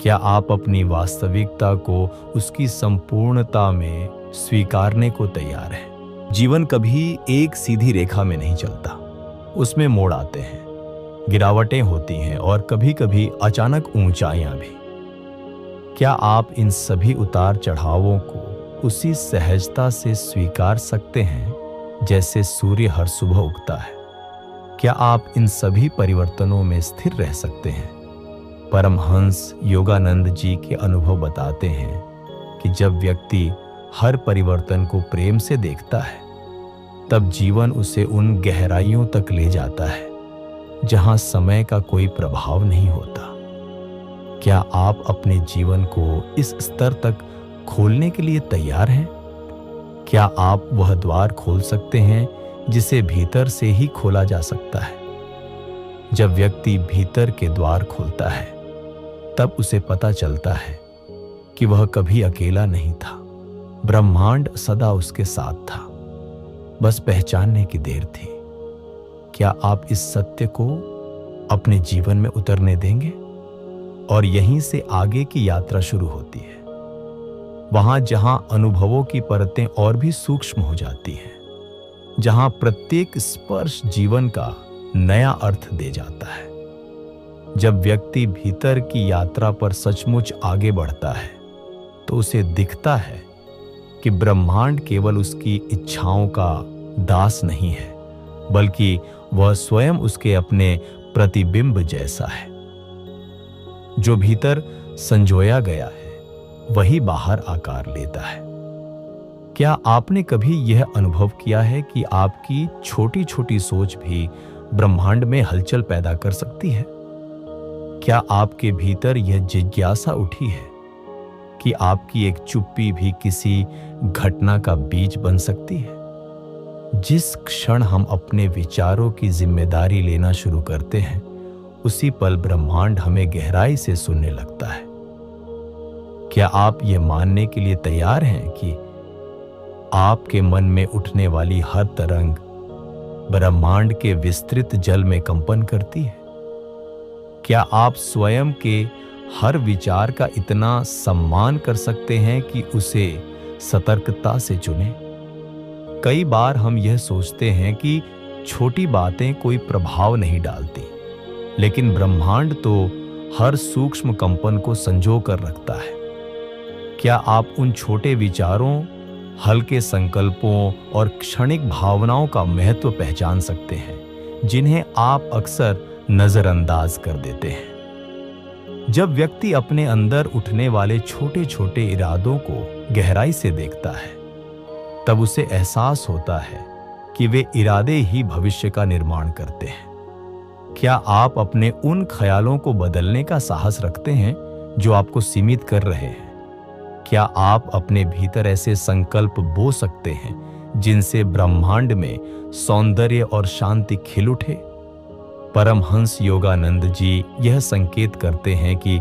क्या आप अपनी वास्तविकता को उसकी संपूर्णता में स्वीकारने को तैयार हैं? जीवन कभी एक सीधी रेखा में नहीं चलता, उसमें मोड़ आते हैं, गिरावटें होती हैं और कभी कभी अचानक ऊंचाइयां भी। क्या आप इन सभी उतार चढ़ावों को उसी सहजता से स्वीकार सकते हैं जैसे सूर्य हर सुबह उगता है? क्या आप इन सभी परिवर्तनों में स्थिर रह सकते हैं? परमहंस योगानंद जी के अनुभव बताते हैं कि जब व्यक्ति हर परिवर्तन को प्रेम से देखता है, तब जीवन उसे उन गहराइयों तक ले जाता है जहां समय का कोई प्रभाव नहीं होता। क्या आप अपने जीवन को इस स्तर तक खोलने के लिए तैयार हैं? क्या आप वह द्वार खोल सकते हैं जिसे भीतर से ही खोला जा सकता है? जब व्यक्ति भीतर के द्वार खोलता है, तब उसे पता चलता है कि वह कभी अकेला नहीं था। ब्रह्मांड सदा उसके साथ था, बस पहचानने की देर थी। क्या आप इस सत्य को अपने जीवन में उतरने देंगे? और यहीं से आगे की यात्रा शुरू होती है, वहां जहां अनुभवों की परतें और भी सूक्ष्म हो जाती हैं, जहां प्रत्येक स्पर्श जीवन का नया अर्थ दे जाता है। जब व्यक्ति भीतर की यात्रा पर सचमुच आगे बढ़ता है, तो उसे दिखता है कि ब्रह्मांड केवल उसकी इच्छाओं का दास नहीं है, बल्कि वह स्वयं उसके अपने प्रतिबिंब जैसा है। जो भीतर संजोया गया है, वही बाहर आकार लेता है। क्या आपने कभी यह अनुभव किया है कि आपकी छोटी छोटी सोच भी ब्रह्मांड में हलचल पैदा कर सकती है? क्या आपके भीतर यह जिज्ञासा उठी है कि आपकी एक चुप्पी भी किसी घटना का बीज बन सकती है? जिस क्षण हम अपने विचारों की जिम्मेदारी लेना शुरू करते हैं, उसी पल ब्रह्मांड हमें गहराई से सुनने लगता है। क्या आप ये मानने के लिए तैयार हैं कि आपके मन में उठने वाली हर तरंग ब्रह्मांड के विस्तृत जल में कंपन करती है? क्या आप स्वयं के हर विचार का इतना सम्मान कर सकते हैं कि उसे सतर्कता से चुनें? कई बार हम यह सोचते हैं कि छोटी बातें कोई प्रभाव नहीं डालती, लेकिन ब्रह्मांड तो हर सूक्ष्म कंपन को संजो कर रखता है। क्या आप उन छोटे विचारों, हल्के संकल्पों और क्षणिक भावनाओं का महत्व पहचान सकते हैं जिन्हें आप अक्सर नजरअंदाज कर देते हैं? जब व्यक्ति अपने अंदर उठने वाले छोटे छोटे इरादों को गहराई से देखता है, तब उसे एहसास होता है कि वे इरादे ही भविष्य का निर्माण करते हैं। क्या आप अपने उन ख्यालों को बदलने का साहस रखते हैं जो आपको सीमित कर रहे हैं? क्या आप अपने भीतर ऐसे संकल्प बो सकते हैं जिनसे ब्रह्मांड में सौंदर्य और शांति खिल उठे? परमहंस योगानंद जी यह संकेत करते हैं कि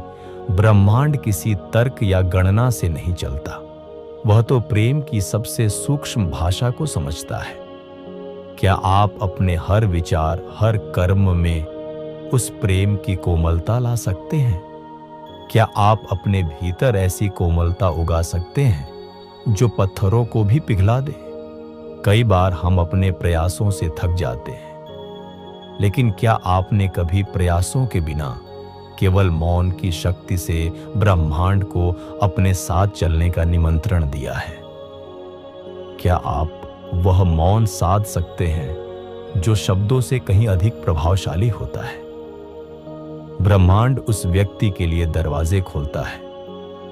ब्रह्मांड किसी तर्क या गणना से नहीं चलता, वह तो प्रेम की सबसे सूक्ष्म भाषा को समझता है। क्या आप अपने हर विचार, हर कर्म में उस प्रेम की कोमलता ला सकते हैं? क्या आप अपने भीतर ऐसी कोमलता उगा सकते हैं जो पत्थरों को भी पिघला दे? कई बार हम अपने प्रयासों से थक जाते हैं, लेकिन क्या आपने कभी प्रयासों के बिना केवल मौन की शक्ति से ब्रह्मांड को अपने साथ चलने का निमंत्रण दिया है? क्या आप वह मौन साध सकते हैं जो शब्दों से कहीं अधिक प्रभावशाली होता है? ब्रह्मांड उस व्यक्ति के लिए दरवाजे खोलता है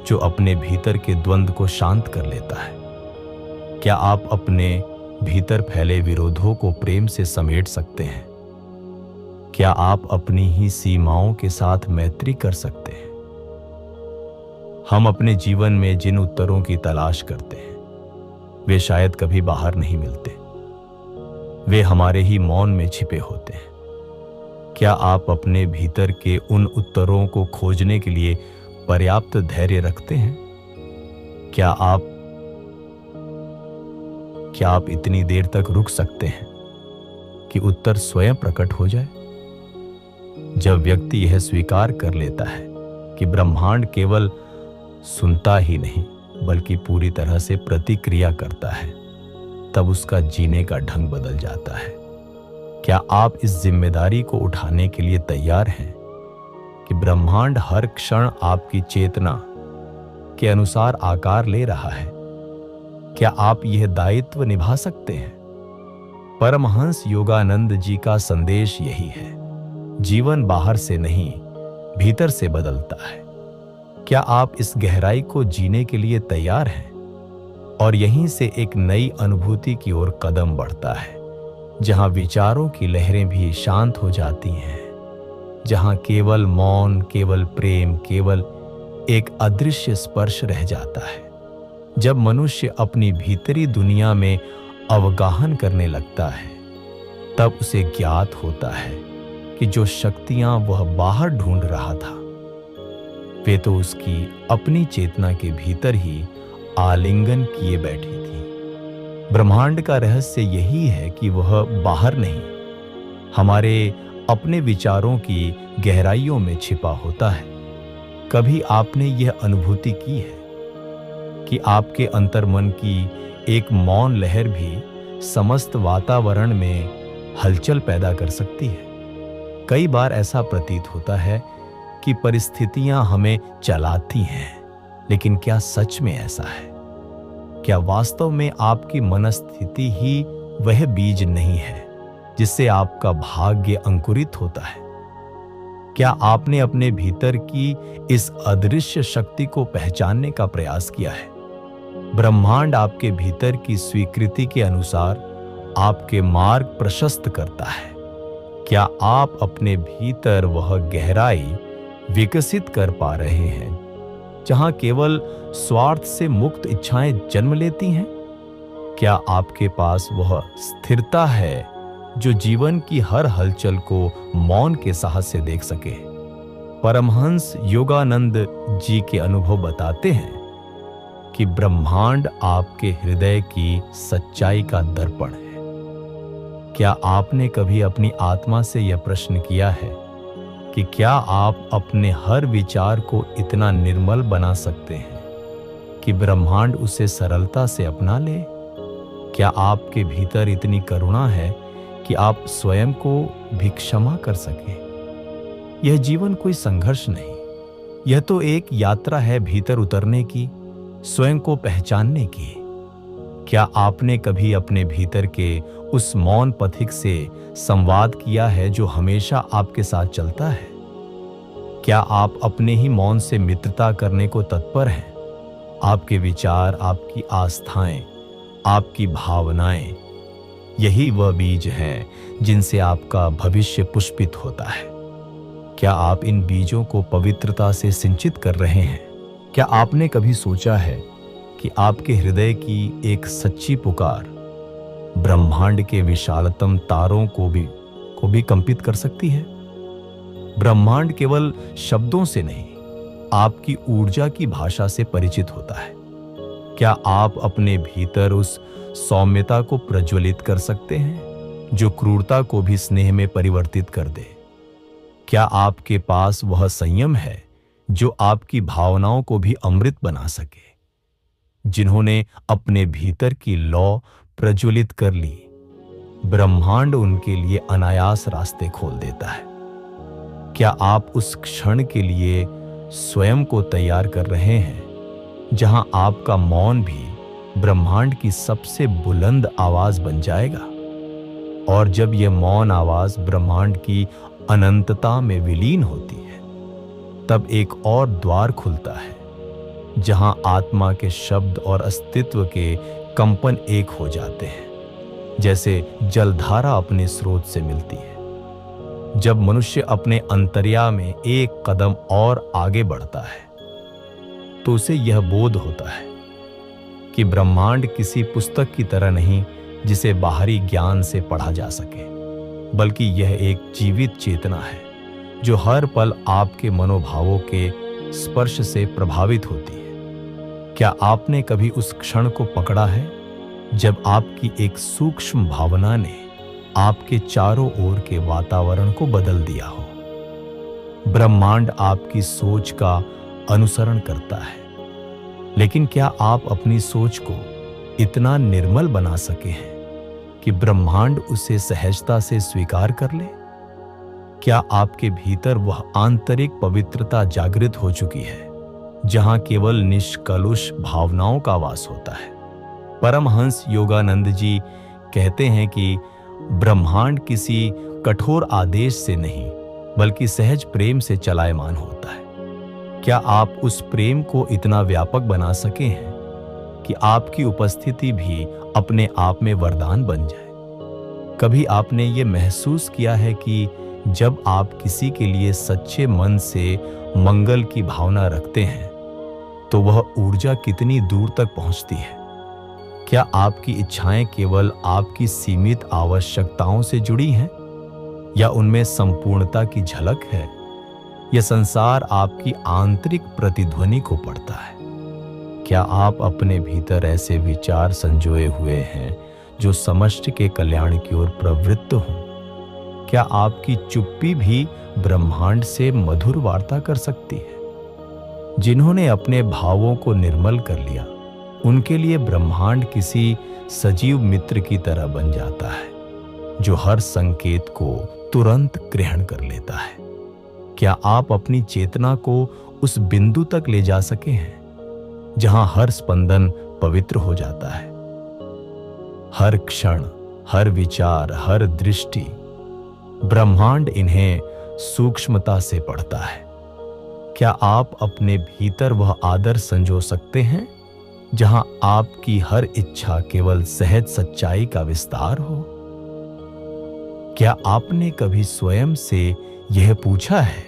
जो अपने भीतर के द्वंद्व को शांत कर लेता है। क्या आप अपने भीतर फैले विरोधों को प्रेम से समेट सकते हैं? क्या आप अपनी ही सीमाओं के साथ मैत्री कर सकते हैं? हम अपने जीवन में जिन उत्तरों की तलाश करते हैं, वे शायद कभी बाहर नहीं मिलते। वे हमारे ही मौन में छिपे होते हैं। क्या आप अपने भीतर के उन उत्तरों को खोजने के लिए पर्याप्त धैर्य रखते हैं? क्या आप इतनी देर तक रुक सकते हैं कि उत्तर स्वयं प्रकट हो जाए? जब व्यक्ति यह स्वीकार कर लेता है कि ब्रह्मांड केवल सुनता ही नहीं बल्कि पूरी तरह से प्रतिक्रिया करता है, तब उसका जीने का ढंग बदल जाता है। क्या आप इस जिम्मेदारी को उठाने के लिए तैयार हैं कि ब्रह्मांड हर क्षण आपकी चेतना के अनुसार आकार ले रहा है? क्या आप यह दायित्व निभा सकते हैं? परमहंस योगानंद जी का संदेश यही है, जीवन बाहर से नहीं, भीतर से बदलता है। क्या आप इस गहराई को जीने के लिए तैयार हैं? और यहीं से एक नई अनुभूति की ओर कदम बढ़ता है, जहां विचारों की लहरें भी शांत हो जाती हैं, जहां केवल मौन, केवल प्रेम, केवल एक अदृश्य स्पर्श रह जाता है। जब मनुष्य अपनी भीतरी दुनिया में अवगाहन करने लगता है, तब उसे ज्ञात होता है कि जो शक्तियां वह बाहर ढूंढ रहा था, वे तो उसकी अपनी चेतना के भीतर ही आलिंगन किए बैठी थी। ब्रह्मांड का रहस्य यही है कि वह बाहर नहीं, हमारे अपने विचारों की गहराइयों में छिपा होता है। कभी आपने यह अनुभूति की है कि आपके अंतर्मन की एक मौन लहर भी समस्त वातावरण में हलचल पैदा कर सकती है? कई बार ऐसा प्रतीत होता है कि परिस्थितियां हमें चलाती हैं, लेकिन क्या सच में ऐसा है? क्या वास्तव में आपकी मनस्थिति ही वह बीज नहीं है जिससे आपका भाग्य अंकुरित होता है? क्या आपने अपने भीतर की इस अदृश्य शक्ति को पहचानने का प्रयास किया है? ब्रह्मांड आपके भीतर की स्वीकृति के अनुसार आपके मार्ग प्रशस्त करता है। क्या आप अपने भीतर वह गहराई विकसित कर पा रहे हैं जहां केवल स्वार्थ से मुक्त इच्छाएं जन्म लेती हैं? क्या आपके पास वह स्थिरता है जो जीवन की हर हलचल को मौन के साहस से देख सके? परमहंस योगानंद जी के अनुभव बताते हैं कि ब्रह्मांड आपके हृदय की सच्चाई का दर्पण है। क्या आपने कभी अपनी आत्मा से यह प्रश्न किया है कि क्या आप अपने हर विचार को इतना निर्मल बना सकते हैं कि ब्रह्मांड उसे सरलता से अपना ले? क्या आपके भीतर इतनी करुणा है कि आप स्वयं को भी क्षमा कर सकें? यह जीवन कोई संघर्ष नहीं, यह तो एक यात्रा है भीतर उतरने की, स्वयं को पहचानने की। क्या आपने कभी अपने भीतर के उस मौन पथिक से संवाद किया है जो हमेशा आपके साथ चलता है? क्या आप अपने ही मौन से मित्रता करने को तत्पर हैं? आपके विचार, आपकी आस्थाएं, आपकी भावनाएं, यही वह बीज हैं जिनसे आपका भविष्य पुष्पित होता है। क्या आप इन बीजों को पवित्रता से सिंचित कर रहे हैं? क्या आपने कभी सोचा है कि आपके हृदय की एक सच्ची पुकार ब्रह्मांड के विशालतम तारों को भी कंपित कर सकती है? ब्रह्मांड केवल शब्दों से नहीं, आपकी ऊर्जा की भाषा से परिचित होता है। क्या आप अपने भीतर उस सौम्यता को प्रज्वलित कर सकते हैं जो क्रूरता को भी स्नेह में परिवर्तित कर दे? क्या आपके पास वह संयम है जो आपकी भावनाओं को भी अमृत बना सके? जिन्होंने अपने भीतर की लौ प्रज्वलित कर ली, ब्रह्मांड उनके लिए अनायास रास्ते खोल देता है। क्या आप उस क्षण के लिए स्वयं को तैयार कर रहे हैं जहां आपका मौन भी ब्रह्मांड की सबसे बुलंद आवाज बन जाएगा? और जब यह मौन आवाज ब्रह्मांड की अनंतता में विलीन होती है, तब एक और द्वार खुलता है जहां आत्मा के शब्द और अस्तित्व के कंपन एक हो जाते हैं, जैसे जलधारा अपने स्रोत से मिलती है। जब मनुष्य अपने अंतर्या में एक कदम और आगे बढ़ता है, तो उसे यह बोध होता है कि ब्रह्मांड किसी पुस्तक की तरह नहीं जिसे बाहरी ज्ञान से पढ़ा जा सके, बल्कि यह एक जीवित चेतना है जो हर पल आपके मनोभावों के स्पर्श से प्रभावित होती है। क्या आपने कभी उस क्षण को पकड़ा है जब आपकी एक सूक्ष्म भावना ने आपके चारों ओर के वातावरण को बदल दिया हो? ब्रह्मांड आपकी सोच का अनुसरण करता है, लेकिन क्या आप अपनी सोच को इतना निर्मल बना सके हैं कि ब्रह्मांड उसे सहजता से स्वीकार कर ले? क्या आपके भीतर वह आंतरिक पवित्रता जागृत हो चुकी है जहां केवल निष्कलुष भावनाओं का वास होता है? परमहंस योगानंद जी कहते हैं कि ब्रह्मांड किसी कठोर आदेश से नहीं, बल्कि सहज प्रेम से चलायमान होता है। क्या आप उस प्रेम को इतना व्यापक बना सके हैं कि आपकी उपस्थिति भी अपने आप में वरदान बन जाए? कभी आपने ये महसूस किया है कि जब आप किसी के लिए सच्चे मन से मंगल की भावना रखते हैं, तो वह ऊर्जा कितनी दूर तक पहुंचती है? क्या आपकी इच्छाएं केवल आपकी सीमित आवश्यकताओं से जुड़ी हैं, या उनमें संपूर्णता की झलक है? यह संसार आपकी आंतरिक प्रतिध्वनि को पढ़ता है। क्या आप अपने भीतर ऐसे विचार संजोए हुए हैं जो समष्टि के कल्याण की ओर प्रवृत्त हों? क्या आपकी चुप्पी भी ब्रह्मांड से मधुर वार्ता कर सकती है? जिन्होंने अपने भावों को निर्मल कर लिया, उनके लिए ब्रह्मांड किसी सजीव मित्र की तरह बन जाता है जो हर संकेत को तुरंत ग्रहण कर लेता है। क्या आप अपनी चेतना को उस बिंदु तक ले जा सके हैं जहां हर स्पंदन पवित्र हो जाता है? हर क्षण, हर विचार, हर दृष्टि, ब्रह्मांड इन्हें सूक्ष्मता से पढ़ता है। क्या आप अपने भीतर वह आदर संजो सकते हैं जहां आपकी हर इच्छा केवल सहज सच्चाई का विस्तार हो? क्या आपने कभी स्वयं से यह पूछा है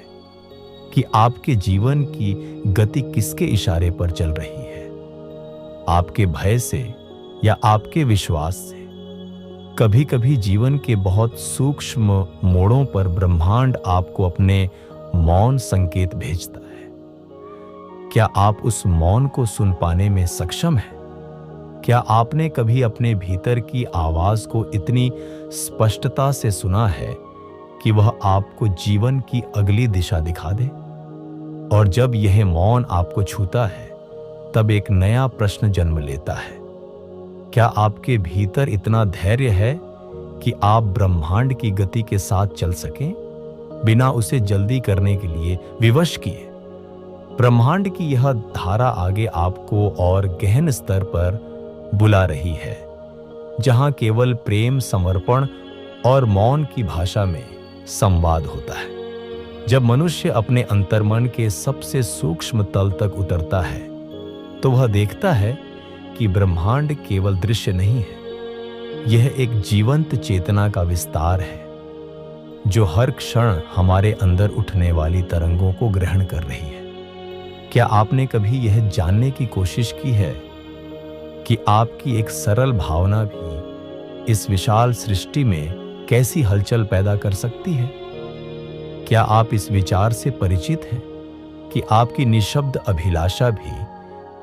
कि आपके जीवन की गति किसके इशारे पर चल रही है? आपके भय से या आपके विश्वास से? कभी कभी जीवन के बहुत सूक्ष्म मोड़ों पर ब्रह्मांड आपको अपने मौन संकेत भेजता है। क्या आप उस मौन को सुन पाने में सक्षम हैं? क्या आपने कभी अपने भीतर की आवाज को इतनी स्पष्टता से सुना है कि वह आपको जीवन की अगली दिशा दिखा दे? और जब यह मौन आपको छूता है, तब एक नया प्रश्न जन्म लेता है। क्या आपके भीतर इतना धैर्य है कि आप ब्रह्मांड की गति के साथ चल सकें, बिना उसे जल्दी करने के लिए विवश किए? ब्रह्मांड की यह धारा आगे आपको और गहन स्तर पर बुला रही है, जहां केवल प्रेम, समर्पण और मौन की भाषा में संवाद होता है। जब मनुष्य अपने अंतर्मन के सबसे सूक्ष्म तल तक उतरता है, तो वह देखता है कि ब्रह्मांड केवल दृश्य नहीं है, यह एक जीवंत चेतना का विस्तार है, जो हर क्षण हमारे अंदर उठने वाली तरंगों को ग्रहण कर रही है। क्या आपने कभी यह जानने की कोशिश की है कि आपकी एक सरल भावना भी इस विशाल सृष्टि में कैसी हलचल पैदा कर सकती है? क्या आप इस विचार से परिचित हैं कि आपकी निशब्द अभिलाषा भी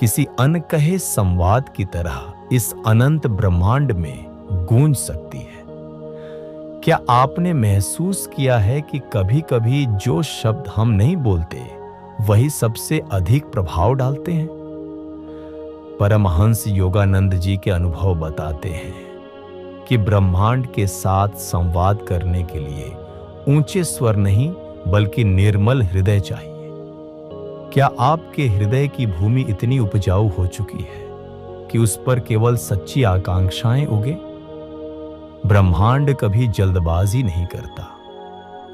किसी अनकहे संवाद की तरह इस अनंत ब्रह्मांड में गूंज सकती है? क्या आपने महसूस किया है कि कभी-कभी जो शब्द हम नहीं बोलते, वही सबसे अधिक प्रभाव डालते हैं? परमहंस योगानंद जी के अनुभव बताते हैं कि ब्रह्मांड के साथ संवाद करने के लिए ऊंचे स्वर नहीं, बल्कि निर्मल हृदय चाहिए। क्या आपके हृदय की भूमि इतनी उपजाऊ हो चुकी है कि उस पर केवल सच्ची आकांक्षाएं उगे? ब्रह्मांड कभी जल्दबाजी नहीं करता,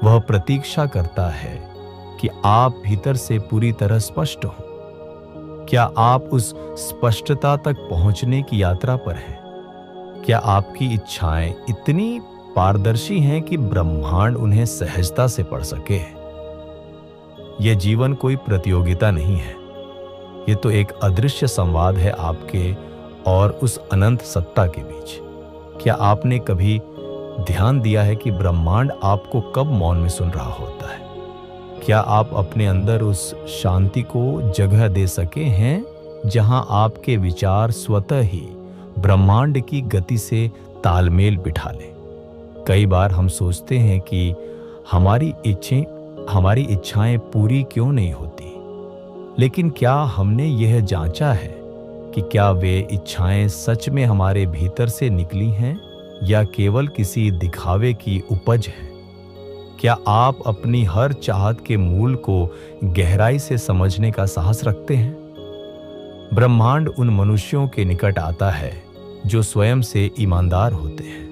वह प्रतीक्षा करता है कि आप भीतर से पूरी तरह स्पष्ट हो। क्या आप उस स्पष्टता तक पहुंचने की यात्रा पर हैं? क्या आपकी इच्छाएं इतनी पारदर्शी हैं कि ब्रह्मांड उन्हें सहजता से पढ़ सके? यह जीवन कोई प्रतियोगिता नहीं है, यह तो एक अदृश्य संवाद है आपके और उस अनंत सत्ता के बीच। क्या आपने कभी ध्यान दिया है कि ब्रह्मांड आपको कब मौन में सुन रहा होता है? क्या आप अपने अंदर उस शांति को जगह दे सके हैं जहां आपके विचार स्वतः ही ब्रह्मांड की गति से तालमेल बिठा लें? कई बार हम सोचते हैं कि हमारी इच्छाएं पूरी क्यों नहीं होती, लेकिन क्या हमने यह जांचा है कि क्या वे इच्छाएं सच में हमारे भीतर से निकली हैं या केवल किसी दिखावे की उपज है? क्या आप अपनी हर चाहत के मूल को गहराई से समझने का साहस रखते हैं? ब्रह्मांड उन मनुष्यों के निकट आता है जो स्वयं से ईमानदार होते हैं।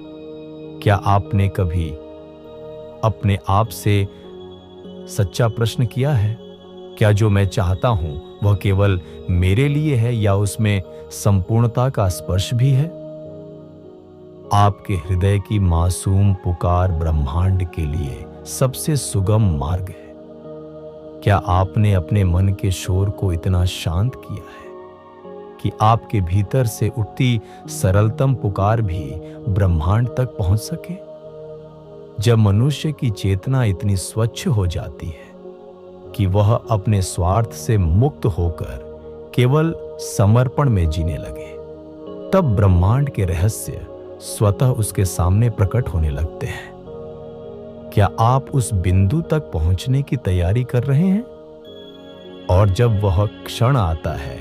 क्या आपने कभी अपने आप से सच्चा प्रश्न किया है? क्या जो मैं चाहता हूं वह केवल मेरे लिए है या उसमें संपूर्णता का स्पर्श भी है? आपके हृदय की मासूम पुकार ब्रह्मांड के लिए सबसे सुगम मार्ग है। क्या आपने अपने मन के शोर को इतना शांत किया है कि आपके भीतर से उठती सरलतम पुकार भी ब्रह्मांड तक पहुंच सके? जब मनुष्य की चेतना इतनी स्वच्छ हो जाती है कि वह अपने स्वार्थ से मुक्त होकर केवल समर्पण में जीने लगे, तब ब्रह्मांड के रहस्य स्वतः उसके सामने प्रकट होने लगते हैं। क्या आप उस बिंदु तक पहुंचने की तैयारी कर रहे हैं? और जब वह क्षण आता है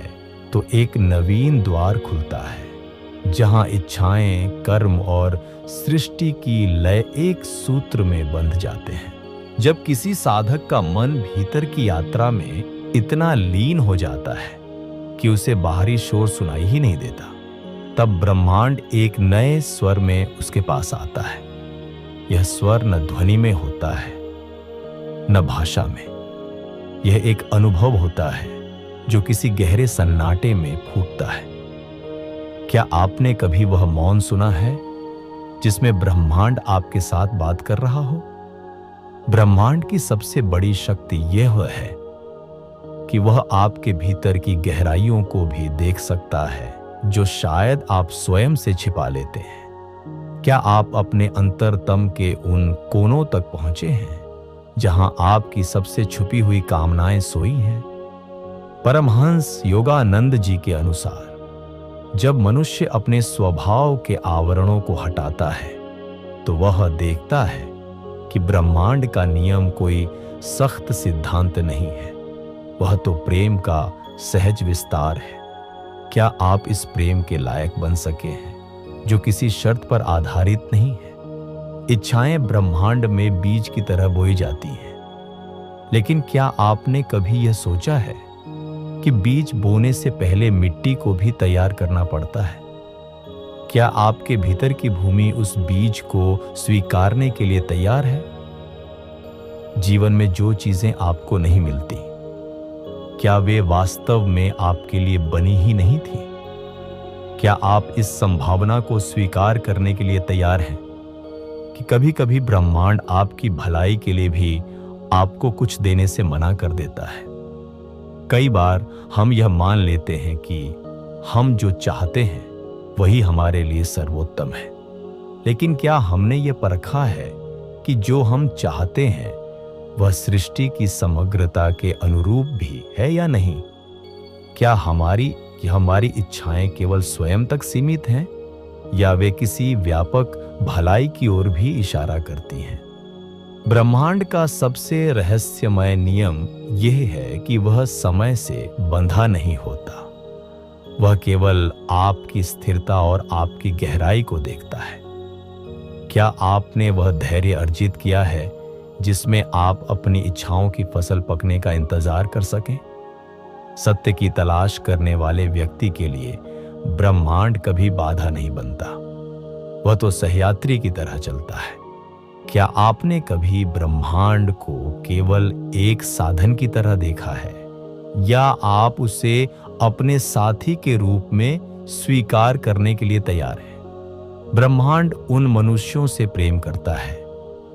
तो एक नवीन द्वार खुलता है, जहां इच्छाएं, कर्म और सृष्टि की लय एक सूत्र में बंध जाते हैं। जब किसी साधक का मन भीतर की यात्रा में इतना लीन हो जाता है कि उसे बाहरी शोर सुनाई ही नहीं देता, तब ब्रह्मांड एक नए स्वर में उसके पास आता है। यह स्वर न ध्वनि में होता है, न भाषा में। यह एक अनुभव होता है जो किसी गहरे सन्नाटे में फूटता है। क्या आपने कभी वह मौन सुना है जिसमें ब्रह्मांड आपके साथ बात कर रहा हो? ब्रह्मांड की सबसे बड़ी शक्ति यह है कि वह आपके भीतर की गहराइयों को भी देख सकता है, जो शायद आप स्वयं से छिपा लेते हैं। क्या आप अपने अंतरतम के उन कोनों तक पहुंचे हैं जहां आपकी सबसे छुपी हुई कामनाएं सोई हैं? परमहंस योगानंद जी के अनुसार, जब मनुष्य अपने स्वभाव के आवरणों को हटाता है, तो वह देखता है कि ब्रह्मांड का नियम कोई सख्त सिद्धांत नहीं है, वह तो प्रेम का सहज विस्तार है। क्या आप इस प्रेम के लायक बन सके हैं जो किसी शर्त पर आधारित नहीं है? इच्छाएं ब्रह्मांड में बीज की तरह बोई जाती हैं, लेकिन क्या आपने कभी यह सोचा है कि बीज बोने से पहले मिट्टी को भी तैयार करना पड़ता है? क्या आपके भीतर की भूमि उस बीज को स्वीकारने के लिए तैयार है? जीवन में जो चीजें आपको नहीं मिलती, क्या वे वास्तव में आपके लिए बनी ही नहीं थी? क्या आप इस संभावना को स्वीकार करने के लिए तैयार हैं कि कभी-कभी ब्रह्मांड आपकी भलाई के लिए भी आपको कुछ देने से मना कर देता है? कई बार हम यह मान लेते हैं कि हम जो चाहते हैं वही हमारे लिए सर्वोत्तम है, लेकिन क्या हमने ये परखा है कि जो हम चाहते हैं वह सृष्टि की समग्रता के अनुरूप भी है या नहीं? क्या हमारी इच्छाएं केवल स्वयं तक सीमित हैं या वे किसी व्यापक भलाई की ओर भी इशारा करती हैं? ब्रह्मांड का सबसे रहस्यमय नियम यह है कि वह समय से बंधा नहीं होता। वह केवल आपकी स्थिरता और आपकी गहराई को देखता है। क्या आपने वह धैर्य अर्जित किया है जिसमें आप अपनी इच्छाओं की फसल पकने का इंतजार कर सकें? सत्य की तलाश करने वाले व्यक्ति के लिए ब्रह्मांड कभी बाधा नहीं बनता। वह तो सहयात्री की तरह चलता है। क्या आपने कभी ब्रह्मांड को केवल एक साधन की तरह देखा है या आप उसे अपने साथी के रूप में स्वीकार करने के लिए तैयार हैं? ब्रह्मांड उन मनुष्यों से प्रेम करता है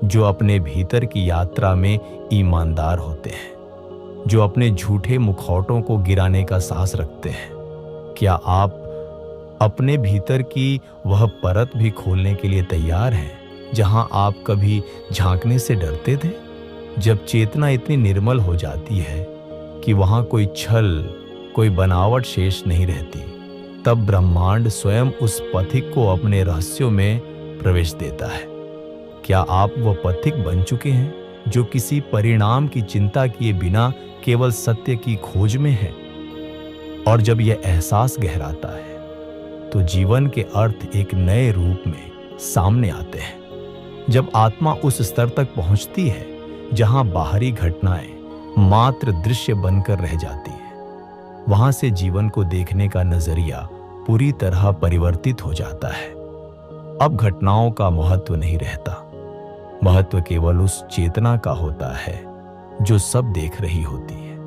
जो अपने भीतर की यात्रा में ईमानदार होते हैं, जो अपने झूठे मुखौटों को गिराने का साहस रखते हैं। क्या आप अपने भीतर की वह परत भी खोलने के लिए तैयार हैं जहां आप कभी झांकने से डरते थे? जब चेतना इतनी निर्मल हो जाती है कि वहां कोई छल, कोई बनावट शेष नहीं रहती, तब ब्रह्मांड स्वयं उस पथिक को अपने रहस्यों में प्रवेश देता है। क्या आप वह पथिक बन चुके हैं जो किसी परिणाम की चिंता किए बिना केवल सत्य की खोज में है? और जब यह एहसास गहराता है तो जीवन के अर्थ एक नए रूप में सामने आते हैं। जब आत्मा उस स्तर तक पहुंचती है जहां बाहरी घटनाएं मात्र दृश्य बनकर रह जाती हैं, वहां से जीवन को देखने का नजरिया पूरी तरह परिवर्तित हो जाता है। अब घटनाओं का महत्व नहीं रहता। महत्व केवल उस चेतना का होता है जो सब देख रही होती है।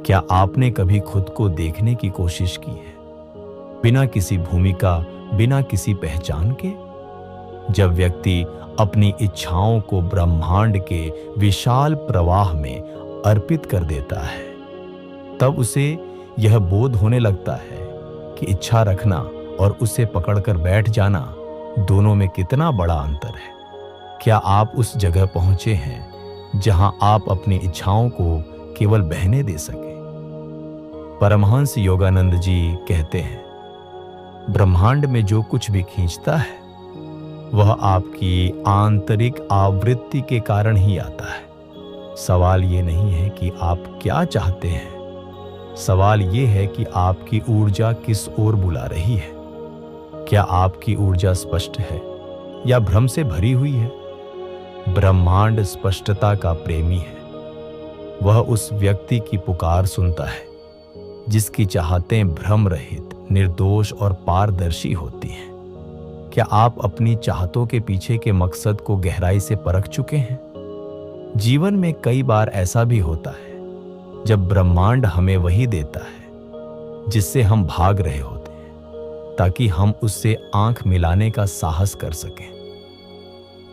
क्या आपने कभी खुद को देखने की कोशिश की है, बिना किसी भूमिका, बिना किसी पहचान के? जब व्यक्ति अपनी इच्छाओं को ब्रह्मांड के विशाल प्रवाह में अर्पित कर देता है, तब उसे यह बोध होने लगता है कि इच्छा रखना और उसे पकड़कर बैठ जाना, दोनों में कितना बड़ा अंतर है। क्या आप उस जगह पहुंचे हैं जहां आप अपनी इच्छाओं को केवल बहने दे सके? परमहंस योगानंद जी कहते हैं, ब्रह्मांड में जो कुछ भी खींचता है वह आपकी आंतरिक आवृत्ति के कारण ही आता है। सवाल ये नहीं है कि आप क्या चाहते हैं, सवाल ये है कि आपकी ऊर्जा किस ओर बुला रही है। क्या आपकी ऊर्जा स्पष्ट है या भ्रम से भरी हुई है? ब्रह्मांड स्पष्टता का प्रेमी है। वह उस व्यक्ति की पुकार सुनता है जिसकी चाहतें भ्रम रहित, निर्दोष और पारदर्शी होती हैं। क्या आप अपनी चाहतों के पीछे के मकसद को गहराई से परख चुके हैं? जीवन में कई बार ऐसा भी होता है जब ब्रह्मांड हमें वही देता है जिससे हम भाग रहे होते हैं, ताकि हम उससे आंख मिलाने का साहस कर सकें।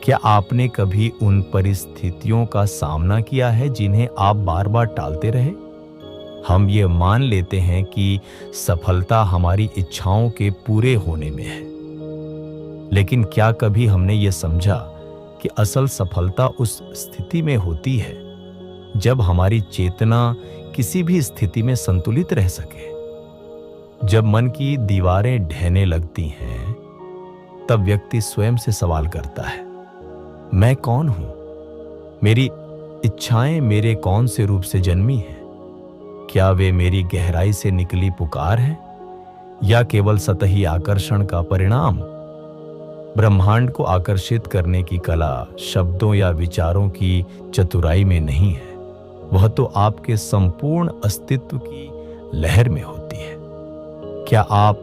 क्या आपने कभी उन परिस्थितियों का सामना किया है जिन्हें आप बार बार टालते रहे? हम ये मान लेते हैं कि सफलता हमारी इच्छाओं के पूरे होने में है, लेकिन क्या कभी हमने ये समझा कि असल सफलता उस स्थिति में होती है जब हमारी चेतना किसी भी स्थिति में संतुलित रह सके? जब मन की दीवारें ढहने लगती हैं, तब व्यक्ति स्वयं से सवाल करता है, मैं कौन हूं? मेरी इच्छाएं मेरे कौन से रूप से जन्मी हैं? क्या वे मेरी गहराई से निकली पुकार है या केवल सतही आकर्षण का परिणाम? ब्रह्मांड को आकर्षित करने की कला शब्दों या विचारों की चतुराई में नहीं है। वह तो आपके संपूर्ण अस्तित्व की लहर में होती है। क्या आप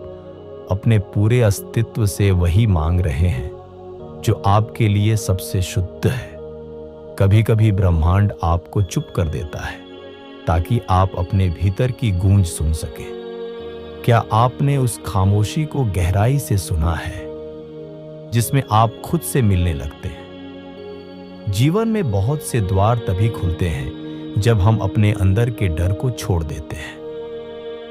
अपने पूरे अस्तित्व से वही मांग रहे हैं जो आपके लिए सबसे शुद्ध है? कभी कभी ब्रह्मांड आपको चुप कर देता है ताकि आप अपने भीतर की गूंज सुन सकें। क्या आपने उस खामोशी को गहराई से सुना है जिसमें आप खुद से मिलने लगते हैं? जीवन में बहुत से द्वार तभी खुलते हैं जब हम अपने अंदर के डर को छोड़ देते हैं।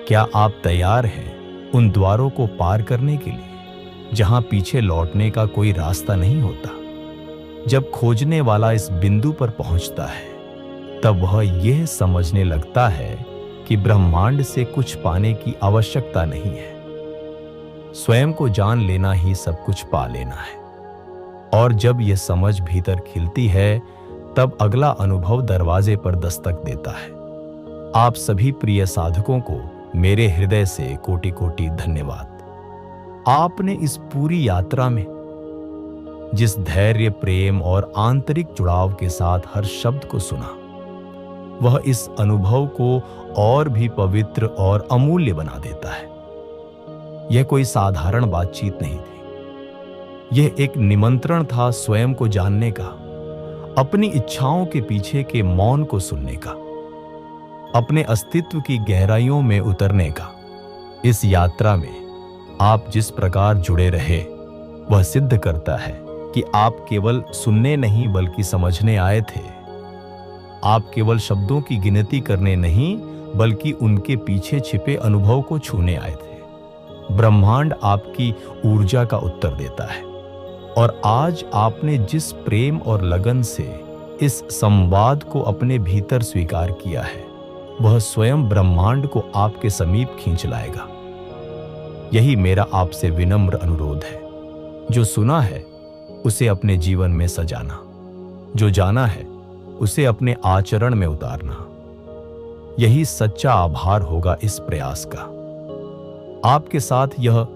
क्या आप तैयार हैं उन द्वारों को पार करने के लिए जहां पीछे लौटने का कोई रास्ता नहीं होता? जब खोजने वाला इस बिंदु पर पहुंचता है तब वह यह समझने लगता है कि ब्रह्मांड से कुछ पाने की आवश्यकता नहीं है। स्वयं को जान लेना ही सब कुछ पा लेना है। और जब यह समझ भीतर खिलती है तब अगला अनुभव दरवाजे पर दस्तक देता है। आप सभी प्रिय साधकों को मेरे हृदय से कोटि कोटि धन्यवाद। आपने इस पूरी यात्रा में जिस धैर्य, प्रेम और आंतरिक जुड़ाव के साथ हर शब्द को सुना, वह इस अनुभव को और भी पवित्र और अमूल्य बना देता है। यह कोई साधारण बातचीत नहीं थी। यह एक निमंत्रण था स्वयं को जानने का, अपनी इच्छाओं के पीछे के मौन को सुनने का, अपने अस्तित्व की गहराइयों में उतरने का। इस यात्रा में आप जिस प्रकार जुड़े रहे वह सिद्ध करता है कि आप केवल सुनने नहीं बल्कि समझने आए थे। आप केवल शब्दों की गिनती करने नहीं बल्कि उनके पीछे छिपे अनुभव को छूने आए थे। ब्रह्मांड आपकी ऊर्जा का उत्तर देता है और आज आपने जिस प्रेम और लगन से इस संवाद को अपने भीतर स्वीकार किया है वह स्वयं ब्रह्मांड को आपके समीप खींच लाएगा। यही मेरा आपसे विनम्र अनुरोध है। जो सुना है उसे अपने जीवन में सजाना, जो जाना है उसे अपने आचरण में उतारना। यही सच्चा आभार होगा इस प्रयास का। आपके साथ यह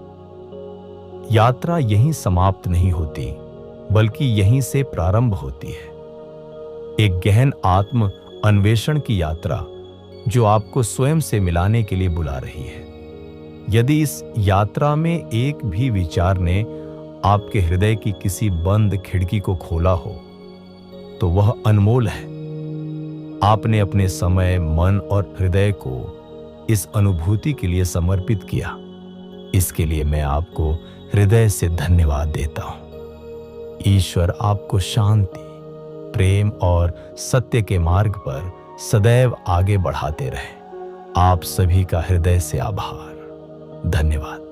यात्रा यहीं समाप्त नहीं होती बल्कि यहीं से प्रारंभ होती है। एक गहन आत्म अन्वेषण की यात्रा जो आपको स्वयं से मिलाने के लिए बुला रही है। यदि इस यात्रा में एक भी विचार ने आपके हृदय की किसी बंद खिड़की को खोला हो तो वह अनमोल है। आपने अपने समय, मन और हृदय को इस अनुभूति के लिए समर्पित किया। इसके लिए मैं आपको हृदय से धन्यवाद देता हूं। ईश्वर आपको शांति, प्रेम और सत्य के मार्ग पर सदैव आगे बढ़ाते रहे। आप सभी का हृदय से आभार। धन्यवाद।